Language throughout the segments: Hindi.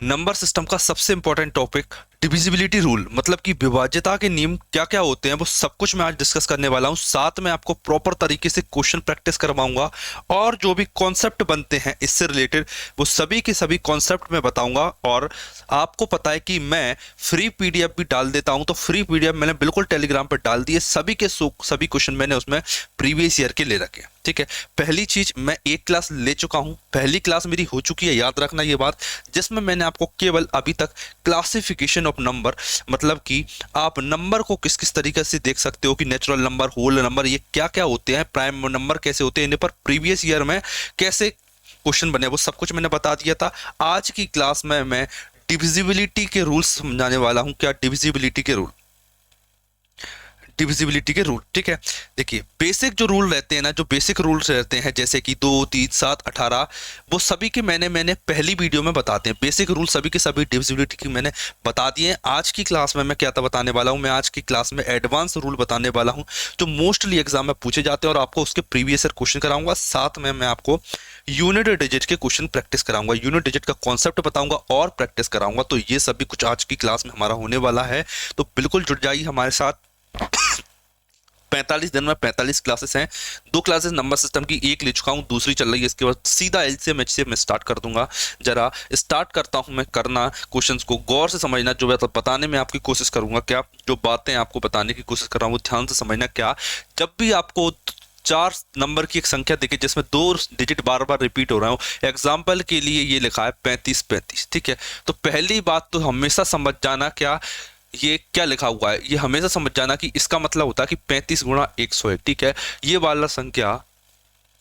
नंबर सिस्टम का सबसे इंपॉर्टेंट टॉपिक डिविजिबिलिटी रूल, मतलब कि विभाज्यता के नियम क्या क्या होते हैं वो सब कुछ मैं आज डिस्कस करने वाला हूं। साथ में आपको प्रॉपर तरीके से क्वेश्चन प्रैक्टिस करवाऊंगा और जो भी कॉन्सेप्ट बनते हैं इससे रिलेटेड वो सभी के सभी कॉन्सेप्ट मैं बताऊंगा। और आपको पता है कि मैं फ्री पीडीएफ भी डाल देता हूं, तो फ्री पीडीएफ मैंने बिल्कुल टेलीग्राम पर डाल दी है। सभी के सभी क्वेश्चन मैंने उसमें प्रीवियस ईयर के ले रखे हैं। ठीक है, पहली चीज मैं एक क्लास ले चुका हूं, पहली क्लास मेरी हो चुकी है, याद रखना ये बात, जिसमें मैंने आपको केवल अभी तक क्लासिफिकेशन ऑफ नंबर, मतलब कि आप नंबर को किस किस तरीके से देख सकते हो कि नेचुरल नंबर, होल नंबर, ये क्या क्या होते हैं, प्राइम नंबर कैसे होते हैं, इन पर प्रीवियस ईयर में कैसे क्वेश्चन बने वो सब कुछ मैंने बता दिया था। आज की क्लास में मैं डिविजिबिलिटी के रूल्स समझाने वाला हूं। क्या डिविजिबिलिटी के रूल, डिविजिबिलिटी के रूल। ठीक है, देखिए बेसिक जो रूल रहते हैं ना, जो बेसिक रूल्स रहते हैं जैसे कि 2, 3, 7, 18, वो सभी के मैंने पहली वीडियो में बताते हैं। बेसिक रूल सभी के सभी डिविजिबिलिटी की मैंने बता दिए हैं। आज की क्लास में मैं क्या था बताने वाला हूं, मैं आज की क्लास में एडवांस रूल बताने वाला हूं जो मोस्टली एग्जाम में पूछे जाते हैं और आपको उसके प्रीवियस ईयर क्वेश्चन कराऊंगा। साथ में मैं आपको यूनिट डिजिट के क्वेश्चन प्रैक्टिस कराऊंगा, यूनिट डिजिट का कॉन्सेप्ट बताऊंगा और प्रैक्टिस कराऊंगा। तो ये सभी कुछ आज की क्लास में हमारा होने वाला है, तो बिल्कुल जुड़ जाइए हमारे साथ। 45 दिन में 45 क्लासेस हैं। 2 क्लासेस नंबर सिस्टम की, एक ले चुका हूं, दूसरी चल रही है। इसके बाद सीधा एलसीएम एचसीएफ में स्टार्ट कर दूंगा। जरा स्टार्ट करता हूं मैं करना, क्वेश्चंस को गौर से समझना, जो मतलब बताने में आपकी कोशिश करूंगा, क्या जो बातें आपको बताने की कोशिश कर रहा हूं वो ध्यान से समझना। क्या जब भी आपको 4 नंबर की एक संख्या दिखे जिसमें 2 डिजिट बार बार रिपीट हो रहा हो, एग्जाम्पल के लिए ये लिखा है 35 35, ठीक है, तो पहली बात तो हमेशा समझ जाना क्या ये क्या लिखा हुआ है, ये हमेशा समझ जाना कि इसका मतलब होता है कि 35 गुणा 101। ठीक है, ये वाला संख्या,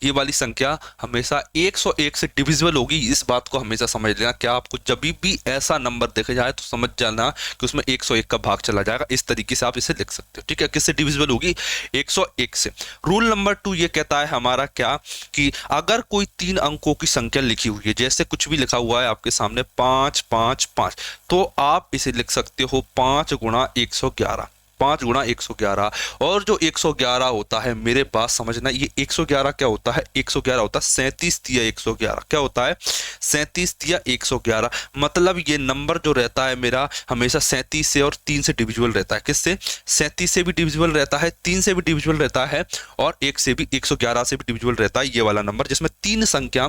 ये वाली संख्या हमेशा 101 से डिविजिबल होगी। इस बात को हमेशा समझ लेना। क्या आपको जब भी ऐसा नंबर देखा जाए तो समझ जाना कि उसमें 101 का भाग चला जाएगा। इस तरीके से आप इसे लिख सकते हो। ठीक है, किससे डिविजिबल होगी? 101 से। रूल नंबर 2 ये कहता है हमारा क्या, कि अगर कोई 3 अंकों की संख्या लिखी हुई है, जैसे कुछ भी लिखा हुआ है आपके सामने 5 5 5, तो आप इसे लिख सकते हो 5 गुणा 111, 5 गुणा 111। और जो 111 होता है मेरे पास समझना, ये 111 क्या होता है? 111 होता है 37 तिया 111। क्या होता है? 37 तिया 111। मतलब ये नंबर जो रहता है मेरा हमेशा 37 से और 3 से डिविजिबल रहता है। किससे? 37 से भी डिविजिबल रहता है, 3 से भी डिविजिबल रहता है और 1 से भी, 111 से भी डिविजिबल रहता है। ये वाला नंबर जिसमें 3 संख्या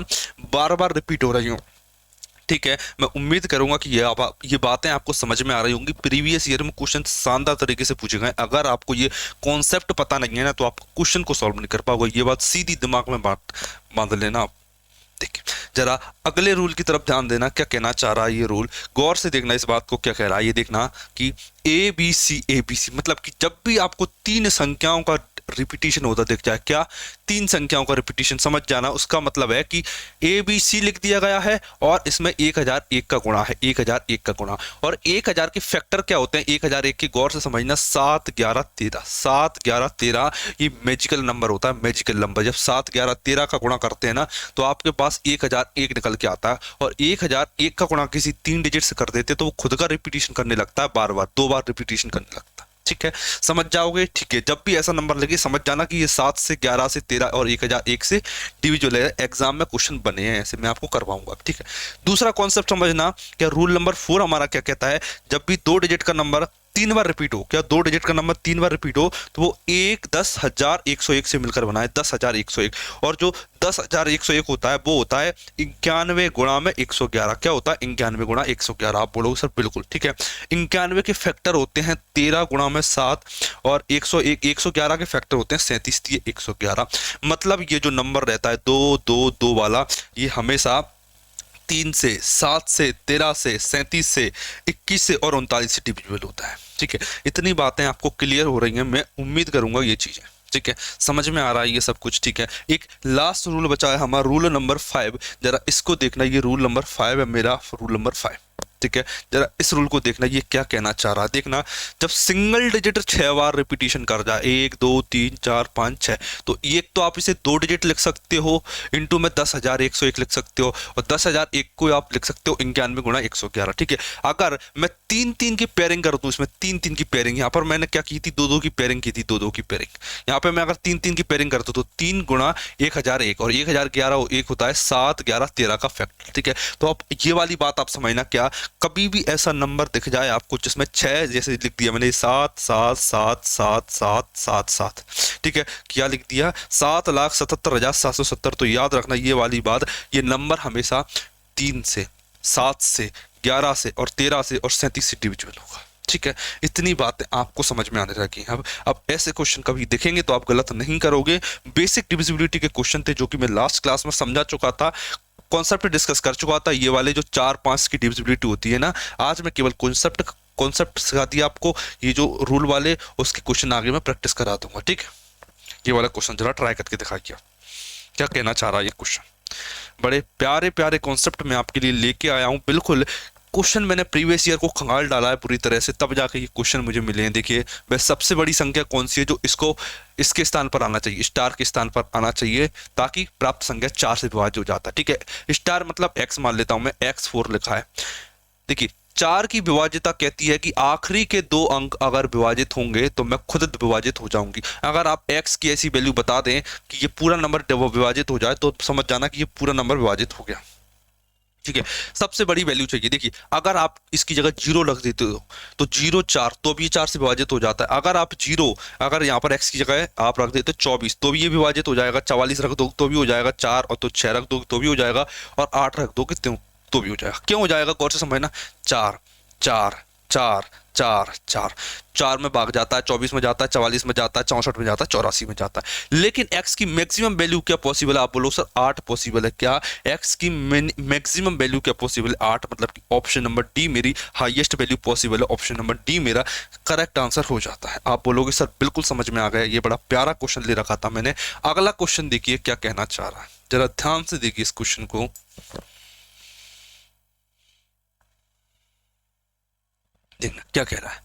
बार बार रिपीट हो रही हो। ठीक है, मैं उम्मीद करूंगा कि ये बातें आपको समझ में आ रही होंगी। प्रीवियस ईयर में क्वेश्चन शानदार तरीके से पूछे गए। अगर आपको ये कॉन्सेप्ट पता नहीं है ना तो आप क्वेश्चन को सॉल्व नहीं कर पाओगे। ये बात सीधी दिमाग में बात बांध लेना आप। देखिए जरा अगले रूल की तरफ ध्यान देना, क्या कहना चाह रहा है ये रूल, गौर से देखना इस बात को क्या कह रहा है। ये देखना कि ए बी सी, मतलब कि जब भी आपको 3 संख्याओं का रिपीटिशन होता दिख जाए, क्या 3 संख्याओं का रिपीटिशन, समझ जाना उसका मतलब है कि ए बी सी लिख दिया गया है और इसमें 1001 का गुणा है, 1001 का गुणा। और 1000 के फैक्टर क्या होते हैं? 1001 के गौर से समझना 7 11 13, 7 11 13 ये मैजिकल नंबर होता है। मैजिकल नंबर जब 7 11 13 का गुणा करते हैं ना तो आपके पास 1001 निकल के आता है। और 1001 का गुणा किसी 3 डिजिट से कर देते तो वो खुद का रिपीटिशन करने लगता है, बार बार 2 बार रिपीटिशन करने लगता है। ठीक है, समझ जाओगे। ठीक है, जब भी ऐसा नंबर लगे समझ जाना कि ये 7 से 11 से 13 और 1001 से डिविजिबल है। एग्जाम में क्वेश्चन बने हैं ऐसे, मैं आपको करवाऊंगा। ठीक है, दूसरा कॉन्सेप्ट समझना, क्या रूल नंबर 4 हमारा क्या कहता है, जब भी 2 डिजिट का नंबर 3 बार रिपीट हो, क्या 2 डिजिट का नंबर 3 बार रिपीट हो तो वो 10,101 से मिलकर बना है, 10,101। और जो 10,101 होता है वो होता है 91 गुणा में 111। क्या होता है? 91 गुणा 111। आप बोलोगे सर बिल्कुल ठीक है। 91 के फैक्टर होते हैं 13 गुणा में 7 और 101, 111 के फैक्टर होते हैं 37 111। मतलब ये जो नंबर रहता है 2 2 2 वाला, ये हमेशा 3 से, 7 से, 13 से, 37 से, 21 से और 39 से डिविजिबल होता है। ठीक है, इतनी बातें आपको क्लियर हो रही हैं, मैं उम्मीद करूंगा ये चीजें। ठीक है, समझ में आ रहा है ये सब कुछ। ठीक है, एक लास्ट रूल बचा है हमारा, रूल नंबर 5। जरा इसको देखना, ये रूल नंबर 5 है मेरा, रूल नंबर 5। ठीक है, जरा इस रूल को देखना, ये क्या कहना चाह रहा है। देखना, जब सिंगल डिजिट 6 बार रिपीटिशन कर जाए, 1 2 3 4 5 6, तो एक तो आप इसे 2 डिजिट लिख सकते हो, इंटू में 10,101 लिख सकते हो, और 10,001 को आप लिख सकते हो 91 गुणा 111। ठीक है, अगर मैं 3 3 की पेयरिंग कर दूं, इसमें 3 3 की पेयरिंग, यहाँ पर मैंने क्या की थी, 2 2 की पेयरिंग की थी, 2 2 की पेयरिंग। यहाँ पे मैं अगर 3 3 की पेयरिंग करता हूं तो 3 गुणा 1001, और 1011 एक होता है 7 11 13 का फैक्टर। ठीक है, तो अब ये वाली बात आप समझना, क्या कभी भी ऐसा नंबर दिख जाए आपको जिसमें 6 जैसे लिख दिया मैंने, 7 7 7 7 7 7 7, ठीक है, क्या लिख दिया, 7,77,770, तो याद रखना ये वाली बात, ये नंबर हमेशा 3 से 7 से 11 से और 13 से और 37 से डिविजिबल होगा। ठीक है, इतनी बातें आपको समझ में आने लगी। अब ऐसे क्वेश्चन कभी दिखेंगे तो आप गलत नहीं करोगे। बेसिक डिविजिबिलिटी के क्वेश्चन थे जो कि मैं लास्ट क्लास में समझा चुका था, कॉन्सेप्ट डिस्कस कर चुका था। ये वाले जो 4 5 की डिविजिबिलिटी होती है ना, आज मैं केवल कॉन्सेप्ट सिखा दिया आपको। ये जो रूल वाले उसके क्वेश्चन आगे मैं प्रैक्टिस करा दूंगा। ठीक है, ये वाला क्वेश्चन जरा ट्राई करके दिखाइए क्या कहना चाह रहा है ये क्वेश्चन। बड़े प्यारे प्यारे कॉन्सेप्ट मैं आपके लिए लेके आया हूँ। बिल्कुल क्वेश्चन मैंने प्रीवियस ईयर को खंगाल डाला है पूरी तरह से, तब जाके ये क्वेश्चन मुझे मिले हैं। देखिए, वह सबसे बड़ी संख्या कौन सी है जो इसको इसके स्थान पर आना चाहिए, स्टार के स्थान पर आना चाहिए, ताकि प्राप्त संख्या 4 से विभाज्य हो जाता है। ठीक है, स्टार मतलब x मान लेता हूं मैं, x4 लिखा है। देखिए, 4 की विभाज्यता कहती है कि आखिरी के 2 अंक अगर विभाजित होंगे तो मैं खुद विभाजित हो जाऊंगी। अगर आप x की ऐसी वैल्यू बता दें कि ये पूरा नंबर विभाजित हो जाए तो समझ जाना कि ये पूरा नंबर विभाजित हो गया। ठीक है, सबसे बड़ी वैल्यू चाहिए। देखिए, अगर आप इसकी जगह 0 रख देते हो तो 0 4, तो भी 4 से विभाजित हो जाता है। अगर आप 0, अगर यहाँ पर x की जगह आप रख देते हो 24, तो भी ये विभाजित हो जाएगा। 44 रख दो तो भी हो जाएगा, 4 और तो 6 रख दो तो भी हो जाएगा, और 8 रख दो तो भी हो जाएगा। क्यों हो जाएगा, गौर से समझना। 4 4 4 4 4 4 में भाग जाता है, 24 में जाता है, 44 में जाता है, 64 में जाता है, 84 में जाता है। लेकिन x की मैक्सिमम वैल्यू क्या पॉसिबल है, आप बोलो सर 8 पॉसिबल है। क्या x की मैक्सिमम वैल्यू क्या पॉसिबल है, 8, मतलब कि ऑप्शन नंबर डी मेरी हाईएस्ट वैल्यू पॉसिबल है। ऑप्शन नंबर डी मेरा करेक्ट आंसर हो जाता है। आप बोलोगे सर बिल्कुल समझ में आ गया, ये बड़ा प्यारा क्वेश्चन ले रखा था मैंने। अगला क्वेश्चन देखिए क्या कहना चाह रहा है, जरा ध्यान से देखिए इस क्वेश्चन को। देखना क्या कह रहा है,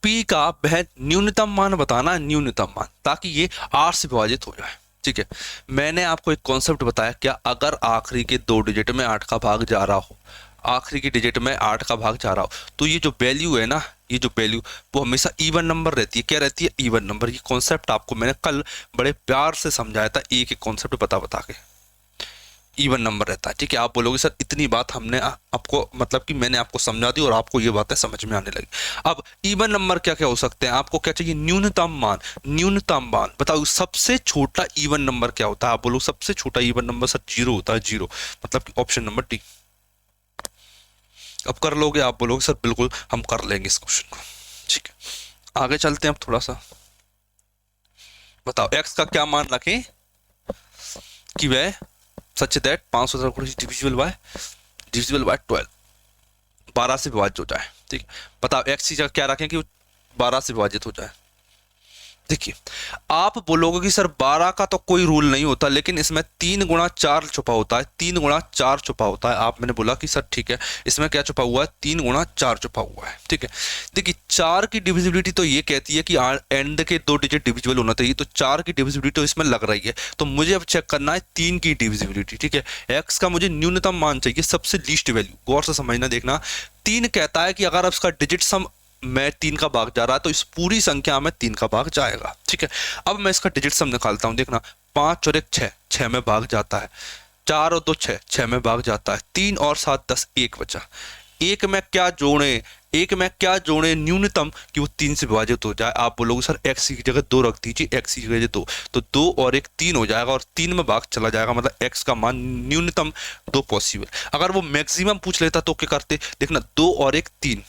P का वह न्यूनतम मान बताना, न्यूनतम मान, ताकि ये 8 से विभाजित हो जाए। ठीक है, मैंने आपको एक कॉन्सेप्ट बताया, क्या अगर आखिरी के 2 डिजिट में 8 का भाग जा रहा हो, आखिरी की डिजिट में 8 का भाग जा रहा हो, तो ये जो वैल्यू है ना, ये जो वैल्यू वो हमेशा इवन नंबर रहती है। क्या रहती है, इवन नंबर। ये कॉन्सेप्ट आपको मैंने कल बड़े प्यार से समझाया था, एक एक कॉन्सेप्ट बता बता के। इवन नंबर रहता है। ठीक है, आप बोलोगे सर इतनी बात हमने आपको, मतलब कि मैंने आपको समझा दी और आपको ये बातें समझ में आने लगी। अब इवन नंबर क्या क्या हो सकते हैं, आपको क्या चाहिए, न्यूनतम मान। न्यूनतम मान बताओ, सबसे छोटा इवन नंबर क्या होता है, आप बोलो सबसे छोटा इवन नंबर सर 0 होता है, 0, मतलब कि ऑप्शन नंबर डी। अब कर लोगे, आप बोलोगे सर बिल्कुल हम कर लेंगे इस क्वेश्चन को। ठीक है, आगे चलते हैं अब थोड़ा सा। बताओ एक्स का क्या मान रखें कि वह सच दैट 517 डिविजिबल बाय 12, 12 से विभाजित हो जाए। ठीक, बताओ एक्स की जगह क्या रखें कि 12 से विभाजित हो जाए। देखिए, आप बोलोगे कि सर 12 का तो कोई रूल नहीं होता, लेकिन इसमें 3 गुणा 4 छुपा होता है, 3 गुणा 4 छुपा होता है। आप मैंने बोला कि सर ठीक है, इसमें क्या छुपा हुआ है, 3 गुणा 4 छुपा हुआ है। ठीक है, देखिए 4 की डिविजिबिलिटी तो ये कहती है कि एंड के 2 डिजिट डिविजिबल होना चाहिए, तो 4 की डिविजिबिलिटी तो इसमें लग रही है। तो मुझे अब चेक करना है 3 की डिविजिबिलिटी। ठीक है, एक्स का मुझे न्यूनतम मान चाहिए, सबसे लीस्ट वैल्यू। गौर से समझना, देखना 3 कहता है कि अगर अब इसका डिजिट सम में 3 का भाग जा रहा है तो इस पूरी संख्या में 3 का भाग जाएगा। ठीक है, अब मैं इसका डिजिट सम निकालता हूं। देखना 5 और 1 6, 6 में भाग जाता है, 4 और 2 6, 6 में भाग जाता है, 3 और 7 10, 1 बचा। एक में क्या जोड़े न्यूनतम कि वो 3 से विभाजित हो जाए। आप बोलोगे सर एक्स की जगह 2 रख दीजिए, एक्स की जगह 2, तो 2 और 1 3 हो जाएगा, और 3 में भाग चला जाएगा, मतलब एक्स का मान न्यूनतम 2 पॉसिबल। अगर वो मैक्सिमम पूछ लेता तो क्या करते, देखना 2 और 1 3,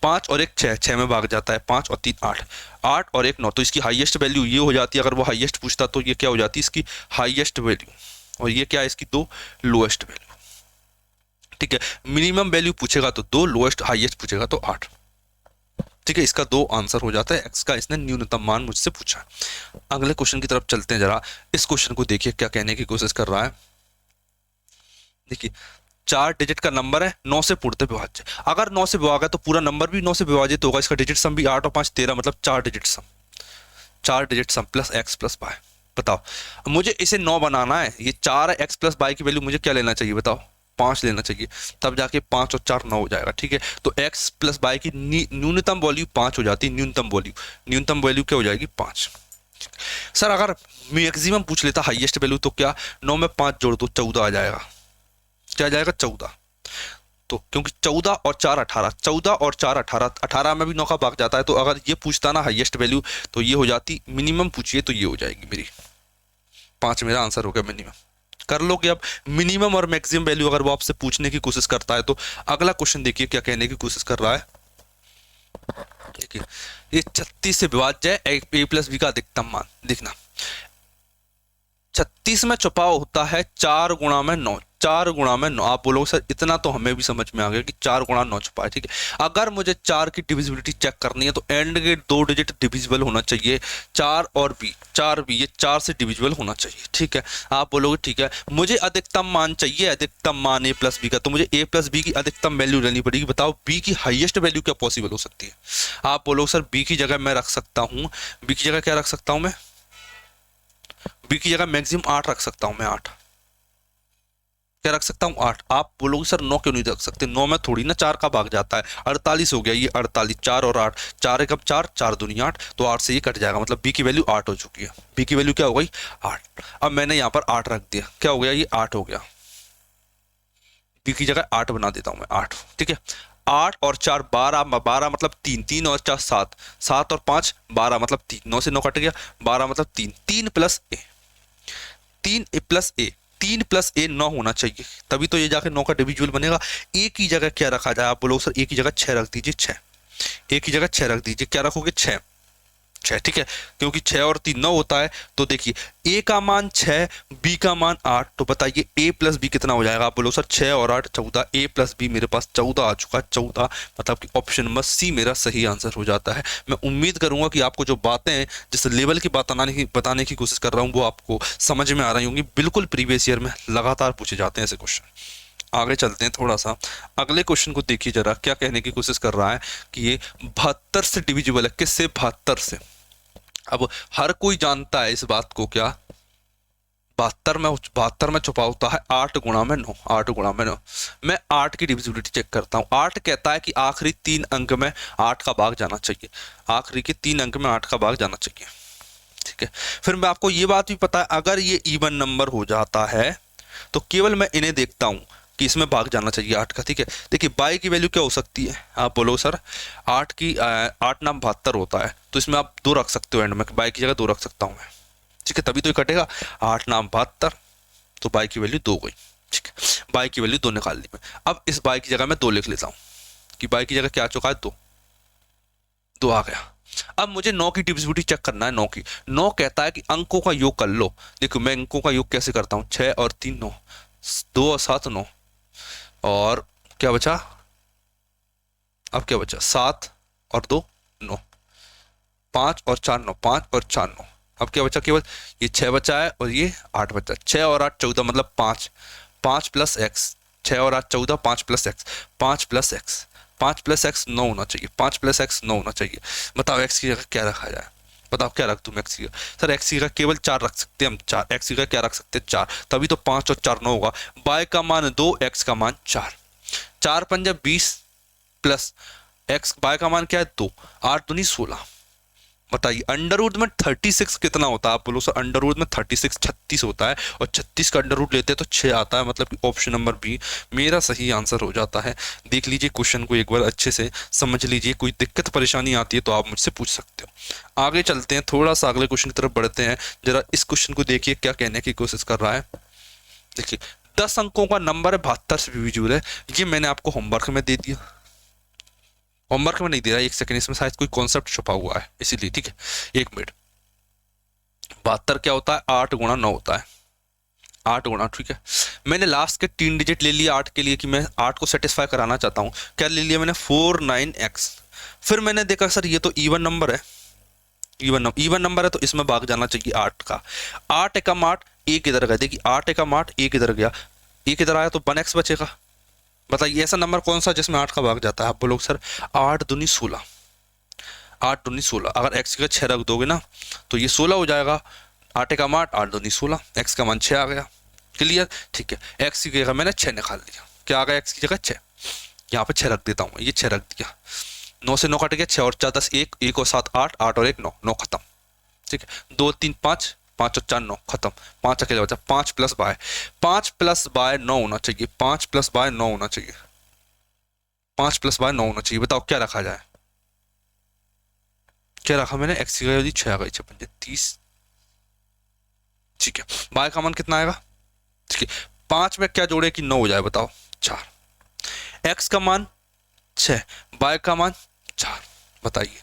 5 और 1 6, 6 में भाग जाता है, 5 और 3 8, 8 और 1 9, तो इसकी हाईएस्ट वैल्यू ये हो जाती है। अगर वो हाईएस्ट पूछता तो ये क्या हो जाती है, इसकी हाईएस्ट वैल्यू, और ये क्या है, इसकी 2 लोएस्ट वैल्यू। ठीक है, मिनिमम वैल्यू पूछेगा तो 2, लोएस्ट हाईएस्ट पूछेगा तो 8। ठीक है, इसका 2 आंसर हो जाता है। एक्स का इसने न्यूनतम मान मुझसे पूछा। अगले क्वेश्चन की तरफ चलते हैं, जरा इस क्वेश्चन को देखिए क्या कहने की कोशिश कर रहा है। देखिए 4 डिजिट का नंबर है, 9 से पूर्णतः विभाज्य। अगर 9 से विभाज्य है तो पूरा नंबर भी 9 से विभाजित होगा। इसका डिजिट सम भी 8 और 5 13, मतलब 4 digit sum, 4 digit sum plus X plus Y. बताओ मुझे इसे 9 बनाना है, ये 4 है, एक्स प्लस वाई की वैल्यू मुझे क्या लेना चाहिए बताओ, 5 लेना चाहिए, तब जाके 5 और 4 9 हो जाएगा। ठीक है, तो x प्लस वाई की न्यूनतम वैल्यू 5 हो जाती है। न्यूनतम वैल्यू क्या हो जाएगी, 5। सर अगर मैक्सिमम पूछ लेता हाईएस्ट वैल्यू तो क्या, 9 में 5 जोड़ दो 14 आ जाएगा। क्या आ जाएगा, 14। तो क्योंकि 14 और 4 18, 14 और 4 18, 18 में भी 9 का भाग जाता है। तो अगर ये पूछता ना हाईएस्ट वैल्यू तो ये हो जाती, मिनिमम पूछिए तो ये हो जाएगी मेरी 5। मेरा आंसर हो गया मिनिमम। कर लो कि अब मिनिमम और मैक्सिमम वैल्यू अगर वो आपसे पूछने की कोशिश करता है तो अगला क्वेश्चन देखिए क्या कहने की कोशिश कर रहा है। देखिए ये 36 से विभाज्य है ए प्लस बी का अधिकतम मान। देखना 36 में छुपा होता है 4 गुणा में 9, 4 गुणा में 9। आप बोलोगे सर इतना तो हमें भी समझ में आ गया कि 4 गुणा 9 छुपा है। ठीक है, अगर मुझे 4 की डिविजिबिलिटी चेक करनी है तो एंड के 2 डिजिट डिविजिबल होना चाहिए, 4 और बी, 4 बी ये 4 से डिविजिबल होना चाहिए। ठीक है, आप बोलोगे ठीक है मुझे अधिकतम मान चाहिए, अधिकतम मान ए प्लस बी का, तो मुझे ए प्लस बी की अधिकतम वैल्यू लेनी पड़ेगी। बताओ बी की हाईएस्ट वैल्यू क्या पॉसिबल हो सकती है। आप बोलोगे सर बी की जगह मैं रख सकता हूँ, बी की जगह क्या रख सकता हूँ मैं, बी की जगह मैक्सिमम 8 रख सकता हूं मैं। 8 क्या रख सकता हूं, 8। आप बोलोगे सर 9 क्यों नहीं रख सकते, 9 में थोड़ी ना 4 का भाग जाता है, 48 हो गया ये 48, 4 और 8, 4 एकम 4, 4 दूनी 8, तो 8 से ये कट जाएगा, मतलब बी की वैल्यू 8 हो चुकी है। बी की वैल्यू क्या हो गई, 8। अब मैंने यहाँ पर 8 रख दिया, क्या हो गया ये 8 हो गया। बी की जगह 8 बना देता हूं मैं, 8। ठीक है, 8 और 4 12, 12 मतलब 3, 3 और 4 7, 7 और 5 12 मतलब 3, 9 से 9 कट गया, 12 मतलब 3, 3 प्लस ए, 3 प्लस ए, 3 प्लस ए 9 होना चाहिए, तभी तो ये जाके 9 का डिविजुअल बनेगा। ए की जगह क्या रखा जाए, आप बोलो सर ए की जगह 6 रख दीजिए, 6। ए की जगह 6 रख दीजिए, क्या रखोगे 6, 6। ठीक है, क्योंकि 6 और 3 9 होता है। तो देखिए ए का मान 6, बी का मान 8, तो बताइए ए प्लस बी कितना हो जाएगा। आप बोलो सर 6 और 8 14, ए प्लस बी मेरे पास 14 आ चुका है, 14, मतलब कि ऑप्शन नंबर सी मेरा सही आंसर हो जाता है। मैं उम्मीद करूंगा कि आपको जो बातें हैं, जिस लेवल की बात बताने की कोशिश कर रहा हूँ वो आपको समझ में आ रही होंगी। बिल्कुल प्रीवियस ईयर में लगातार पूछे जाते हैं ऐसे क्वेश्चन। आगे चलते हैं थोड़ा सा, अगले क्वेश्चन को देखिए जरा क्या कहने की कोशिश कर रहा है कि ये 72 से डिविजिबल है, किससे, 72 से। अब हर कोई जानता है इस बात को, क्या 72 में छुपा होता है 8 गुणा में 9, 8 गुणा में 9। मैं 8 की डिविजिबिलिटी चेक करता हूँ। 8 कहता है कि आखिरी 3 अंक में 8 का भाग जाना चाहिए, आखिरी के 3 अंक में 8 का भाग जाना चाहिए। ठीक है, फिर मैं आपको ये बात भी पता है अगर ये इवन नंबर हो जाता है तो केवल मैं इन्हें देखता हूँ कि इसमें भाग जाना चाहिए 8 का। ठीक है, देखिए बाई की वैल्यू क्या हो सकती है, आप बोलो सर 8 नाम 72 होता है, तो इसमें आप 2 रख सकते हो एंड में, बाई की जगह 2 रख सकता हूँ मैं। ठीक है, तभी तो ये कटेगा, 8 नाम 72, तो बाई की वैल्यू 2 गई। ठीक है, बाई की वैल्यू 2 निकाल ली मैं। अब इस बाई की जगह मैं 2 लिख लेता हूँ कि बाई की जगह क्या आ चुका है, 2 आ गया। अब मुझे 9 की डिविजिबिलिटी चेक करना है, 9 की। 9 कहता है कि अंकों का योग कर लो। देखो मैं अंकों का योग कैसे करता हूँ, 6 और 3 9, 2 और 7 9, और क्या बचा, अब क्या बचा, 7 और 2 9, 5 और 4 9, 5 और 4 9। अब क्या बचा, केवल ये 6 बचा है और ये 8 बचा। 6 और 8 14, मतलब 5, 5 प्लस एक्स, 6 और 8 14, 5 plus x, 5 plus x, 5 plus x 9 होना चाहिए, 5 प्लस एक्स 9 होना चाहिए। बताओ एक्स की जगह क्या रखा जाए, बताओ क्या रख दूं मैं एक्स की जगह। सर एक्स की जगह केवल 4 रख सकते हैं हम, 4। एक्स की जगह क्या रख सकते हैं, 4, तभी तो 5 और 4 9 होगा। बाय का मान 2, एक्स का मान 4, 4 पंजा 20 प्लस एक्स, बाय का मान क्या है 2, 8 दूनी 16। बताइए अंडर रूट में 36 कितना होता है, आप बोलो सर अंडर रूट में 36 36 होता है, और 36 का अंडर रूट लेते हैं तो 6 आता है, मतलब कि ऑप्शन नंबर बी मेरा सही आंसर हो जाता है। देख लीजिए क्वेश्चन को एक बार अच्छे से समझ लीजिए, कोई दिक्कत परेशानी आती है तो आप मुझसे पूछ सकते हो। आगे चलते हैं, थोड़ा सा अगले क्वेश्चन की तरफ बढ़ते हैं। जरा इस क्वेश्चन को देखिए क्या कहने की कोशिश कर रहा है। देखिए 10 अंकों का नंबर है, 72 से डिविजिबल है। ये मैंने आपको होमवर्क में दे दिया, होमवर्क में नहीं दे रहा, एक सेकंड, इसमें शायद कोई कॉन्सेप्ट छुपा हुआ है इसीलिए। ठीक है, एक मिनट। 72 क्या होता है, 8 गुणा 9 होता है, 8 गुणा। ठीक है, मैंने लास्ट के 3 डिजिट ले लिया 8 के लिए कि मैं 8 को सेटिस्फाई कराना चाहता हूँ। क्या ले लिया मैंने, 49x। फिर मैंने देखा सर ये तो इवन नंबर है, इवन नंबर है तो इसमें भाग जाना चाहिए 8 का। 8 एकम 8, 1 इधर गया, देखिए 8 एकम 8, 1 इधर गया, 1 इधर आया तो 1x बचेगा। बताइए ऐसा नंबर कौन सा जिसमें 8 का भाग जाता है? आप बोलोगे सर 8 दूनी 16, 8 दूनी 16। अगर x की जगह 6 रख दोगे ना तो ये 16 हो जाएगा। 8 का 8, 8 दूनी 16, x का मान 6 आ गया। क्लियर? ठीक है, x की जगह मैंने 6 निकाल लिया। क्या आ गया x की जगह? 6। यहाँ पे 6 रख देता हूँ, ये 6 रख दिया। 9 से 9 कट गया, 6 और 4 10, 1, 1 और 7 8, 8 और 1 9, 9 खत्म। ठीक है, 2 3 5, 5 और 4 9 खत्म। 5 अकेले बचा, 5 प्लस बाय, 5 प्लस बाय 9 होना चाहिए, 5 प्लस बाय 9 होना चाहिए, 5 प्लस बाय 9 होना चाहिए। बताओ क्या रखा जाए? क्या रखा मैंने? एक्स की वैल्यू 6 आ गई, 6 30। ठीक है, बाय का मान कितना आएगा? ठीक है, 5 में क्या जोड़े कि 9 हो जाए? बताओ 4। एक्स का मान 6, बाय का मान 4। बताइए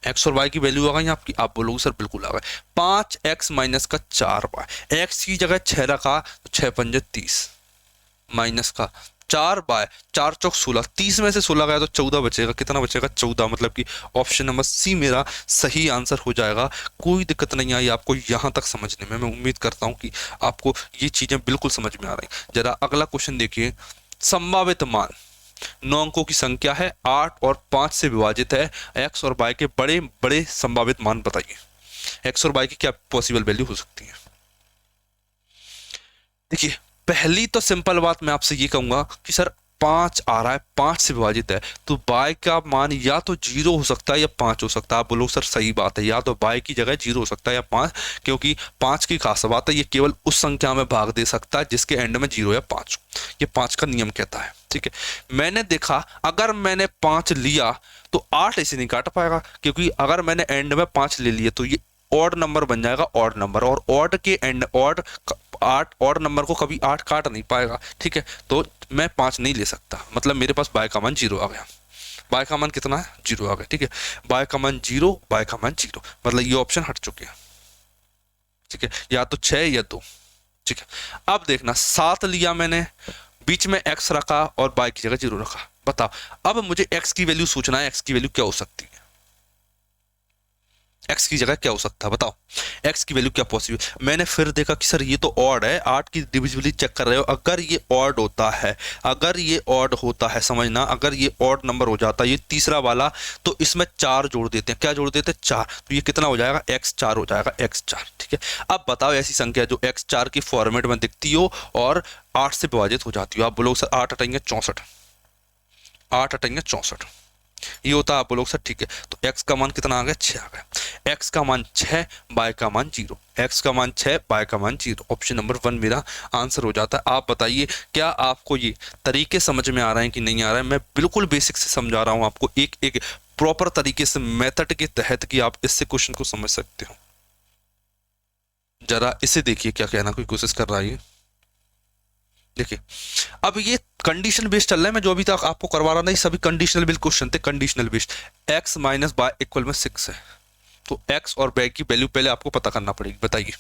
एक्स और वाई की वैल्यू आ गई आपकी। आप बोलोगे सर बिल्कुल आ गए। 5x माइनस का 4y, एक्स की जगह 6 रखा तो 6 पंजे 30, माइनस का 4y, 4 चौक 16, 30 में से 16 गया तो 14 बचेगा। कितना बचेगा? 14। मतलब कि ऑप्शन नंबर सी मेरा सही आंसर हो जाएगा। कोई दिक्कत नहीं आई आपको यहाँ तक समझने में। मैं उम्मीद करता हूँ कि आपको ये चीजें बिल्कुल समझ में आ रही। जरा अगला क्वेश्चन देखिए। संभावित मान 9 अंकों की संख्या है, 8 और 5 से विभाजित है। एक्स और वाई के बड़े बड़े संभावित मान बताइए। एक्स और वाई की क्या पॉसिबल वैल्यू हो सकती है? देखिए पहली तो सिंपल बात मैं आपसे ये कहूंगा कि सर 5 आ रहा है, 5 से विभाजित है, तो बाय का मान या तो 0 हो सकता है या 5 हो सकता है। आप बोलो सर सही बात है, या तो बाय की जगह 0 हो सकता है या 5, क्योंकि 5 की खास बात है ये केवल उस संख्या में भाग दे सकता है जिसके एंड में 0 या 5 हो। ये 5 का नियम कहता है। ठीक है, मैंने देखा अगर मैंने 5 लिया तो 8 इसे नहीं काट पाएगा, क्योंकि अगर मैंने एंड में 5 ले लिए तो ये ऑड नंबर बन जाएगा, ऑड नंबर, और ऑड के एंड ऑड 8 ऑड नंबर को कभी 8 काट नहीं पाएगा। ठीक है, तो मैं 5 नहीं ले सकता। मतलब मेरे पास बाय का मान 0 आ गया। बाय का मान कितना है? 0 आ गया। ठीक है, बाय का मान 0, बाय का मान 0, मतलब ये ऑप्शन हट चुके हैं। ठीक है, या तो 6 या 2। ठीक है, अब देखना 7 लिया मैंने, बीच में x रखा और बाय की जगह 0 रखा। बताओ अब मुझे x की वैल्यू सोचना है, x की वैल्यू क्या हो सकती है? x की जगह क्या हो सकता है? बताओ x की वैल्यू क्या पॉसिबल। मैंने फिर देखा कि सर ये तो ऑड है, 8 की डिविजिबली चेक कर रहे हो। अगर ये ऑड होता है, अगर ये ऑड होता है, समझना, अगर ये ऑड नंबर हो जाता है ये तीसरा वाला, तो इसमें 4 जोड़ देते हैं। क्या जोड़ देते हैं? 4। तो ये कितना हो जाएगा? x4 हो जाएगा, x4। ठीक है, अब बताओ ऐसी संख्या जो x4 की फॉर्मेट में दिखती हो और 8 से विभाजित हो जाती हो। आप बोलोगे सर 8 अटेंगे 64, 8 अटेंगे 64, ये होता है। आप बोलोगे सर ठीक है, तो x का मान कितना आ गया? 6 आ गया। x का मान 6, बाय का मान 0, x का मान 6, बाय का मान 0। ऑप्शन नंबर 1 मेरा आंसर हो जाता है। आप बताइए क्या आपको ये तरीके समझ में आ रहे हैं कि नहीं आ रहा है? मैं बिल्कुल बेसिक से समझा रहा हूं आपको, एक एक प्रॉपर तरीके से मेथड के तहत कि आप इससे क्वेश्चन को समझ सकते हो। जरा इसे देखिए क्या कहना कोई कोशिश कर रहा है। देखिए अब ये कंडीशन बेस्ड चल रहा है। मैं जो अभी तक आपको करवा रहा था सभी कंडीशनल बेस्ड क्वेश्चन थे। Conditional based, x minus by equal में 6 है, तो x और बाय की वैल्यू पहले आपको पता करना पड़ेगी। बताइए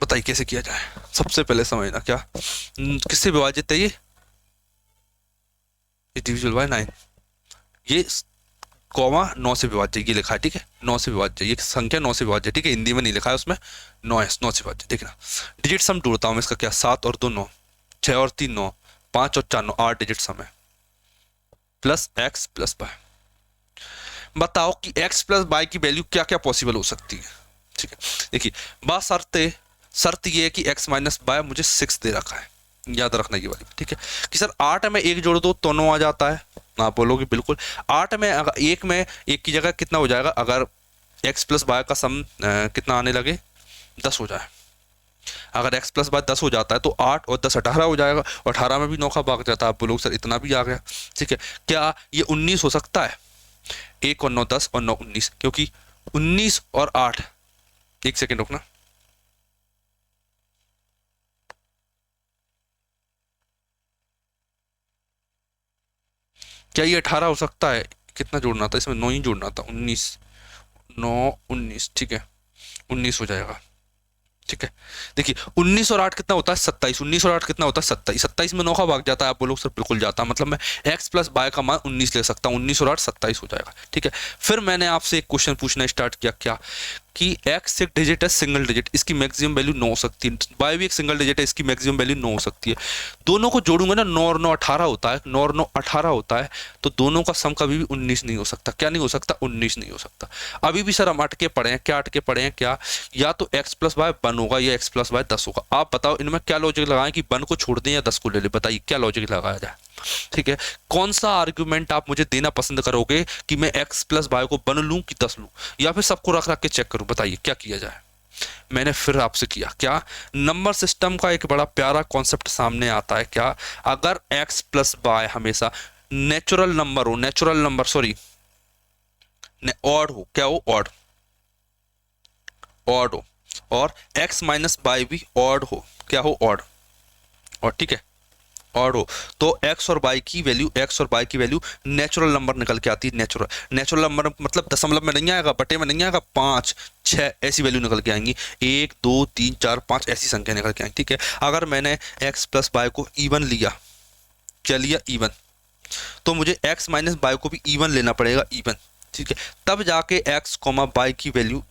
बताइए कैसे किया जाए। सबसे पहले समझना क्या किससे विभाजित है? ये डिविजिबल बाय 9, ये कॉमा 9 से विभाज्य, ये लिखा है। ठीक है, 9 से विभाज्य, ये संख्या 9 से विभाज्य। ठीक है, हिंदी में नहीं लिखा है उसमें, 9 है, 9 से विभाज्य। देखना डिजिट सम ढूंढता हूं मैं इसका। क्या 7 और 2 9, 6 और 3 9, 5 और 4 9, 8 डिजिट सम है, प्लस एक्स प्लस बाय। बताओ कि x प्लस बाय की वैल्यू क्या क्या पॉसिबल हो सकती है। ठीक है, देखिए बात शर्त ये है कि x माइनस बाय मुझे 6 दे रखा है, याद रखना ये वाली। ठीक है, कि सर 8 में 1 जोड़ दो तो 9 आ जाता है। आप बोलोगे बिल्कुल। 8 में अगर 1 में 1 की जगह कितना हो जाएगा? अगर x प्लस बाय का सम कितना आने लगे? 10 हो जाए। अगर x प्लस बाय 10 हो जाता है तो 8 और 10 18 हो जाएगा, और 18 में भी 9 का भाग जाता है। आप बोलोगे सर इतना भी आ गया। ठीक है, क्या ये 19 हो सकता है? 1 और 9 10 और 9 19, क्योंकि 19 और 8, एक सेकेंड रुकना, क्या ये 18 हो सकता है? कितना जोड़ना था इसमें? 9 ही जोड़ना था। 19 9 19, ठीक है 19 हो जाएगा। ठीक है, देखिए 19 और 8 कितना होता है 27, 19 और 8 कितना होता है 27, 27 में 9 का भाग जाता है, आप बोलोगे सर बिल्कुल जाता है, मतलब मैं x प्लस बाय का मान 19 ले सकता हूँ, 19 और 8 27 हो जाएगा। ठीक है, फिर मैंने आपसे एक क्वेश्चन पूछना स्टार्ट किया, क्या कि x एक डिजिट है सिंगल डिजिट, इसकी मैक्सिमम वैल्यू 9 हो सकती है, y भी एक सिंगल डिजिट है, इसकी मैक्सिमम वैल्यू 9 हो सकती है। दोनों को जोड़ूंगा ना, 9 और 9 18 होता है, 9 और 9 18 होता है, तो दोनों का सम कभी भी 19 नहीं हो सकता। क्या नहीं हो सकता? 19 नहीं हो सकता। अभी भी सर हम अटके पड़े हैं, क्या अटके पड़े हैं, क्या या तो x प्लस वाई 1 होगा या x प्लस वाई 10 होगा। आप बताओ इनमें क्या लॉजिक लगाएं कि 1 को छोड़ दें या 10 को ले ले, बताइए क्या लॉजिक लगाया जाए। ठीक है, कौन सा आर्ग्यूमेंट आप मुझे देना पसंद करोगे कि मैं x प्लस वाई को 1 लूं कि 10 लूं, या फिर सबको रख रख के चेक करूं, बताइए क्या किया जाए। मैंने फिर आपसे किया क्या, नंबर सिस्टम का एक बड़ा प्यारा कॉन्सेप्ट सामने आता है, क्या अगर x प्लस वाई हमेशा नेचुरल नंबर हो, नेचुरल नंबर सॉरी ऑड हो, क्या हो ऑड, ऑड हो, और x माइनस बाई भी ऑड हो, क्या हो ऑड, और ठीक है ऑड हो, तो x और y की वैल्यू, x और y की वैल्यू नेचुरल नंबर निकल के आती है। नेचुरल नेचुरल नंबर मतलब दशमलव में नहीं आएगा, बटे में नहीं आएगा, 5 6 ऐसी वैल्यू निकल के आएंगी, 1 2 3 4 5 ऐसी संख्या निकल के आएंगी। ठीक है, अगर मैंने x प्लस वाई को इवन लिया, क्या लिया इवन, तो मुझे x माइनस वाई को भी इवन लेना पड़ेगा, इवन। ठीक है, तब जाके x कॉमा वाई की वैल्यू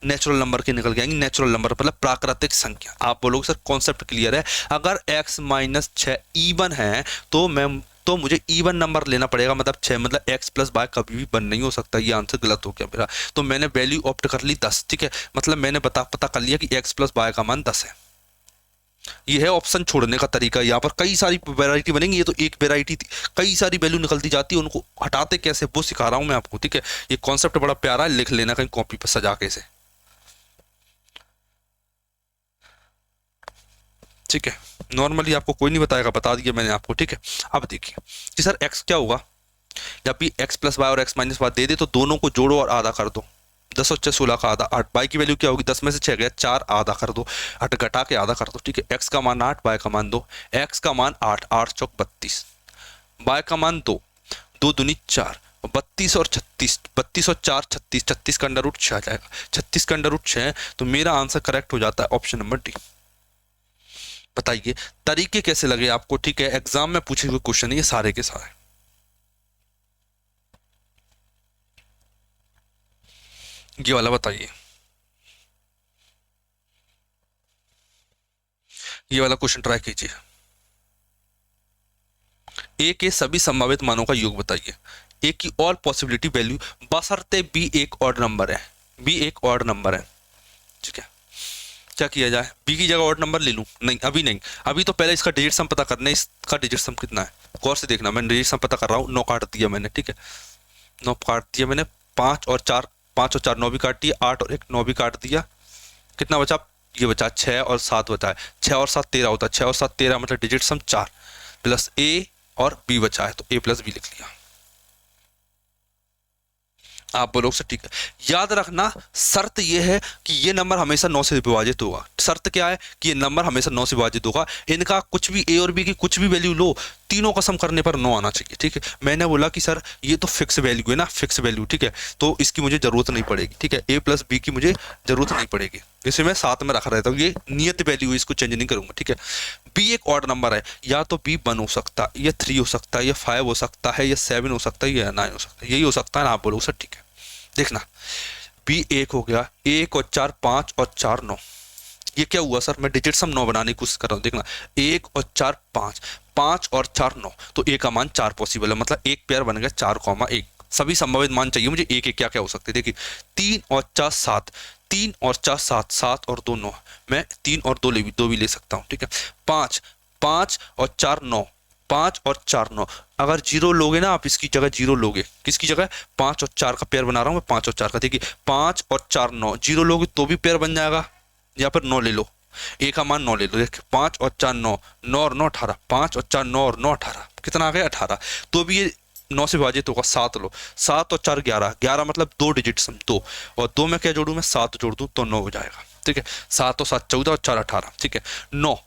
नेचुरल नंबर के निकल के आएंगे, नेचुरल नंबर मतलब प्राकृतिक संख्या। आप बोलोगे सर कॉन्सेप्ट क्लियर है, अगर x माइनस 6 इवन है तो मुझे इवन नंबर लेना पड़ेगा, मतलब 6, मतलब x प्लस वाई कभी भी 1 नहीं हो सकता। ये आंसर गलत हो गया मेरा, तो मैंने वैल्यू ऑप्ट कर ली 10। ठीक है, मतलब मैंने पता कर लिया कि x प्लस वाई का मान 10 है। ये है ऑप्शन छोड़ने का तरीका। यहाँ पर कई सारी वैरायटी बनेंगी, ये तो एक वैरायटी थी, कई सारी वैल्यू निकलती जाती है, उनको हटाते कैसे वो सिखा रहा हूं मैं आपको। ठीक है, ये कॉन्सेप्ट बड़ा प्यारा है, लिख लेना कहीं कॉपी पर सजा के इसे। ठीक है, नॉर्मली आपको कोई नहीं बताएगा, बता दिया मैंने आपको। ठीक है, अब देखिए कि सर x क्या होगा, जब भी x प्लस वाई और x माइनस वाई दे दे तो दोनों को जोड़ो और आधा कर दो, 10 और 6 16 का आधा 8, y की वैल्यू क्या होगी, 10 में से 6 गया 4, आधा कर दो, 8 घटा के आधा कर दो। ठीक है, x का मान 8, y का मान 2, x का मान 8, 8 चौक 32, y का मान 2, 2 दूनी 4, 32 और 36, 32 और 4 36, 36 का अंडर रूट 6 आ जाएगा, 36 का अंडर रूट 6, तो मेरा आंसर करेक्ट हो जाता है ऑप्शन नंबर डी। बताइए तरीके कैसे लगे आपको। ठीक है, एग्जाम में पूछे हुए क्वेश्चन है ये सारे के सारे। ये वाला बताइए, ये वाला क्वेश्चन ट्राई कीजिए। ए के सभी संभावित मानों का योग बताइए, ए की ऑल पॉसिबिलिटी वैल्यू बशर्ते बी एक ऑड नंबर है, बी एक ऑड नंबर है। ठीक है, क्या किया जाए, बी की जगह ऑड नंबर ले लूं, नहीं अभी नहीं, अभी तो पहले इसका डिजिट सम पता करना है, इसका डिजिट सम कितना है, गौर से देखना, मैंने डिजिट सम पता कर रहा हूँ, 9 काट दिया मैंने। ठीक है, 9 काट दिया मैंने, 5 और 4, 5 और 4 9 भी काट दिया, 8 और 1 9 भी काट दिया, कितना बचा, ये बचा 6 और 7 बचा है, 6 और 7 13 होता है, 6 और 7 13 मतलब डिजिट सम 4, प्लस ए और बी बचा है, तो ए प्लस बी लिख लिया। आप बोलोगे सर ठीक है, याद रखना शर्त यह है कि ये नंबर हमेशा 9 से विभाजित होगा। शर्त क्या है कि ये नंबर हमेशा 9 से विभाजित होगा, इनका कुछ भी ए और बी की कुछ भी वैल्यू लो, तीनों का सम करने पर 9 आना चाहिए। ठीक है, मैंने बोला कि सर ये तो फिक्स वैल्यू है ना, फिक्स वैल्यू, ठीक है, तो इसकी मुझे जरूरत नहीं पड़ेगी। ठीक है, ए प्लस बी की मुझे जरूरत नहीं पड़ेगी, इसे मैं साथ में रखा रहता हूँ, ये नियत वैल्यू है, इसको चेंज नहीं करूंगा। ठीक है, बी एक ऑड नंबर है, या तो बी 1 हो सकता है, या 3 हो सकता है, या 5 हो सकता है, या 7 हो सकता है, या 9 हो सकता है, यही हो सकता है ना। आप बोलो सर ठीक है, देखना बी 1 हो गया, 1 और 4 5 और 4 9, ये क्या हुआ सर, मैं डिजिट सम 9 बनाने की कोशिश कर रहा हूँ। देखना 1 और 4 5, 5 और 4 9, तो ए का मान 4 पॉसिबल है, मतलब एक पेयर बन गया 4,1। सभी संभावित मान चाहिए मुझे ए के, क्या क्या हो सकते हैं। देखिए 3 और 4 7, 3 और 4 7, 7 और 2 9, मैं 3 और 2 भी ले सकता हूँ। ठीक है, 5 5 और 4 9, 5 और 4 9, अगर 0 लोगे ना आप, इसकी जगह 0 लोगे, किसकी जगह, 5 और 4 का पेयर बना रहा हूं मैं, 5 और 4 का। देखिए 5 और 4 9, 0 लोगे तो भी पेयर बन जाएगा, या फिर 9 ले लो, ए का मान 9 ले लो। देखिए 5 और 4 9, 9 और 9 18, 5 और 4 9 और 9 18, कितना आ गया 18, तो भी ये 9 से विभाजित होगा। 7 लो, 7 और 4 11, 11 मतलब 2 डिजिट सम 2, और 2 में क्या जोड़ू मैं, 7 जोड़ दूं तो 9 हो जाएगा। ठीक है, 7 और 7 14 और 4 18। ठीक है, 9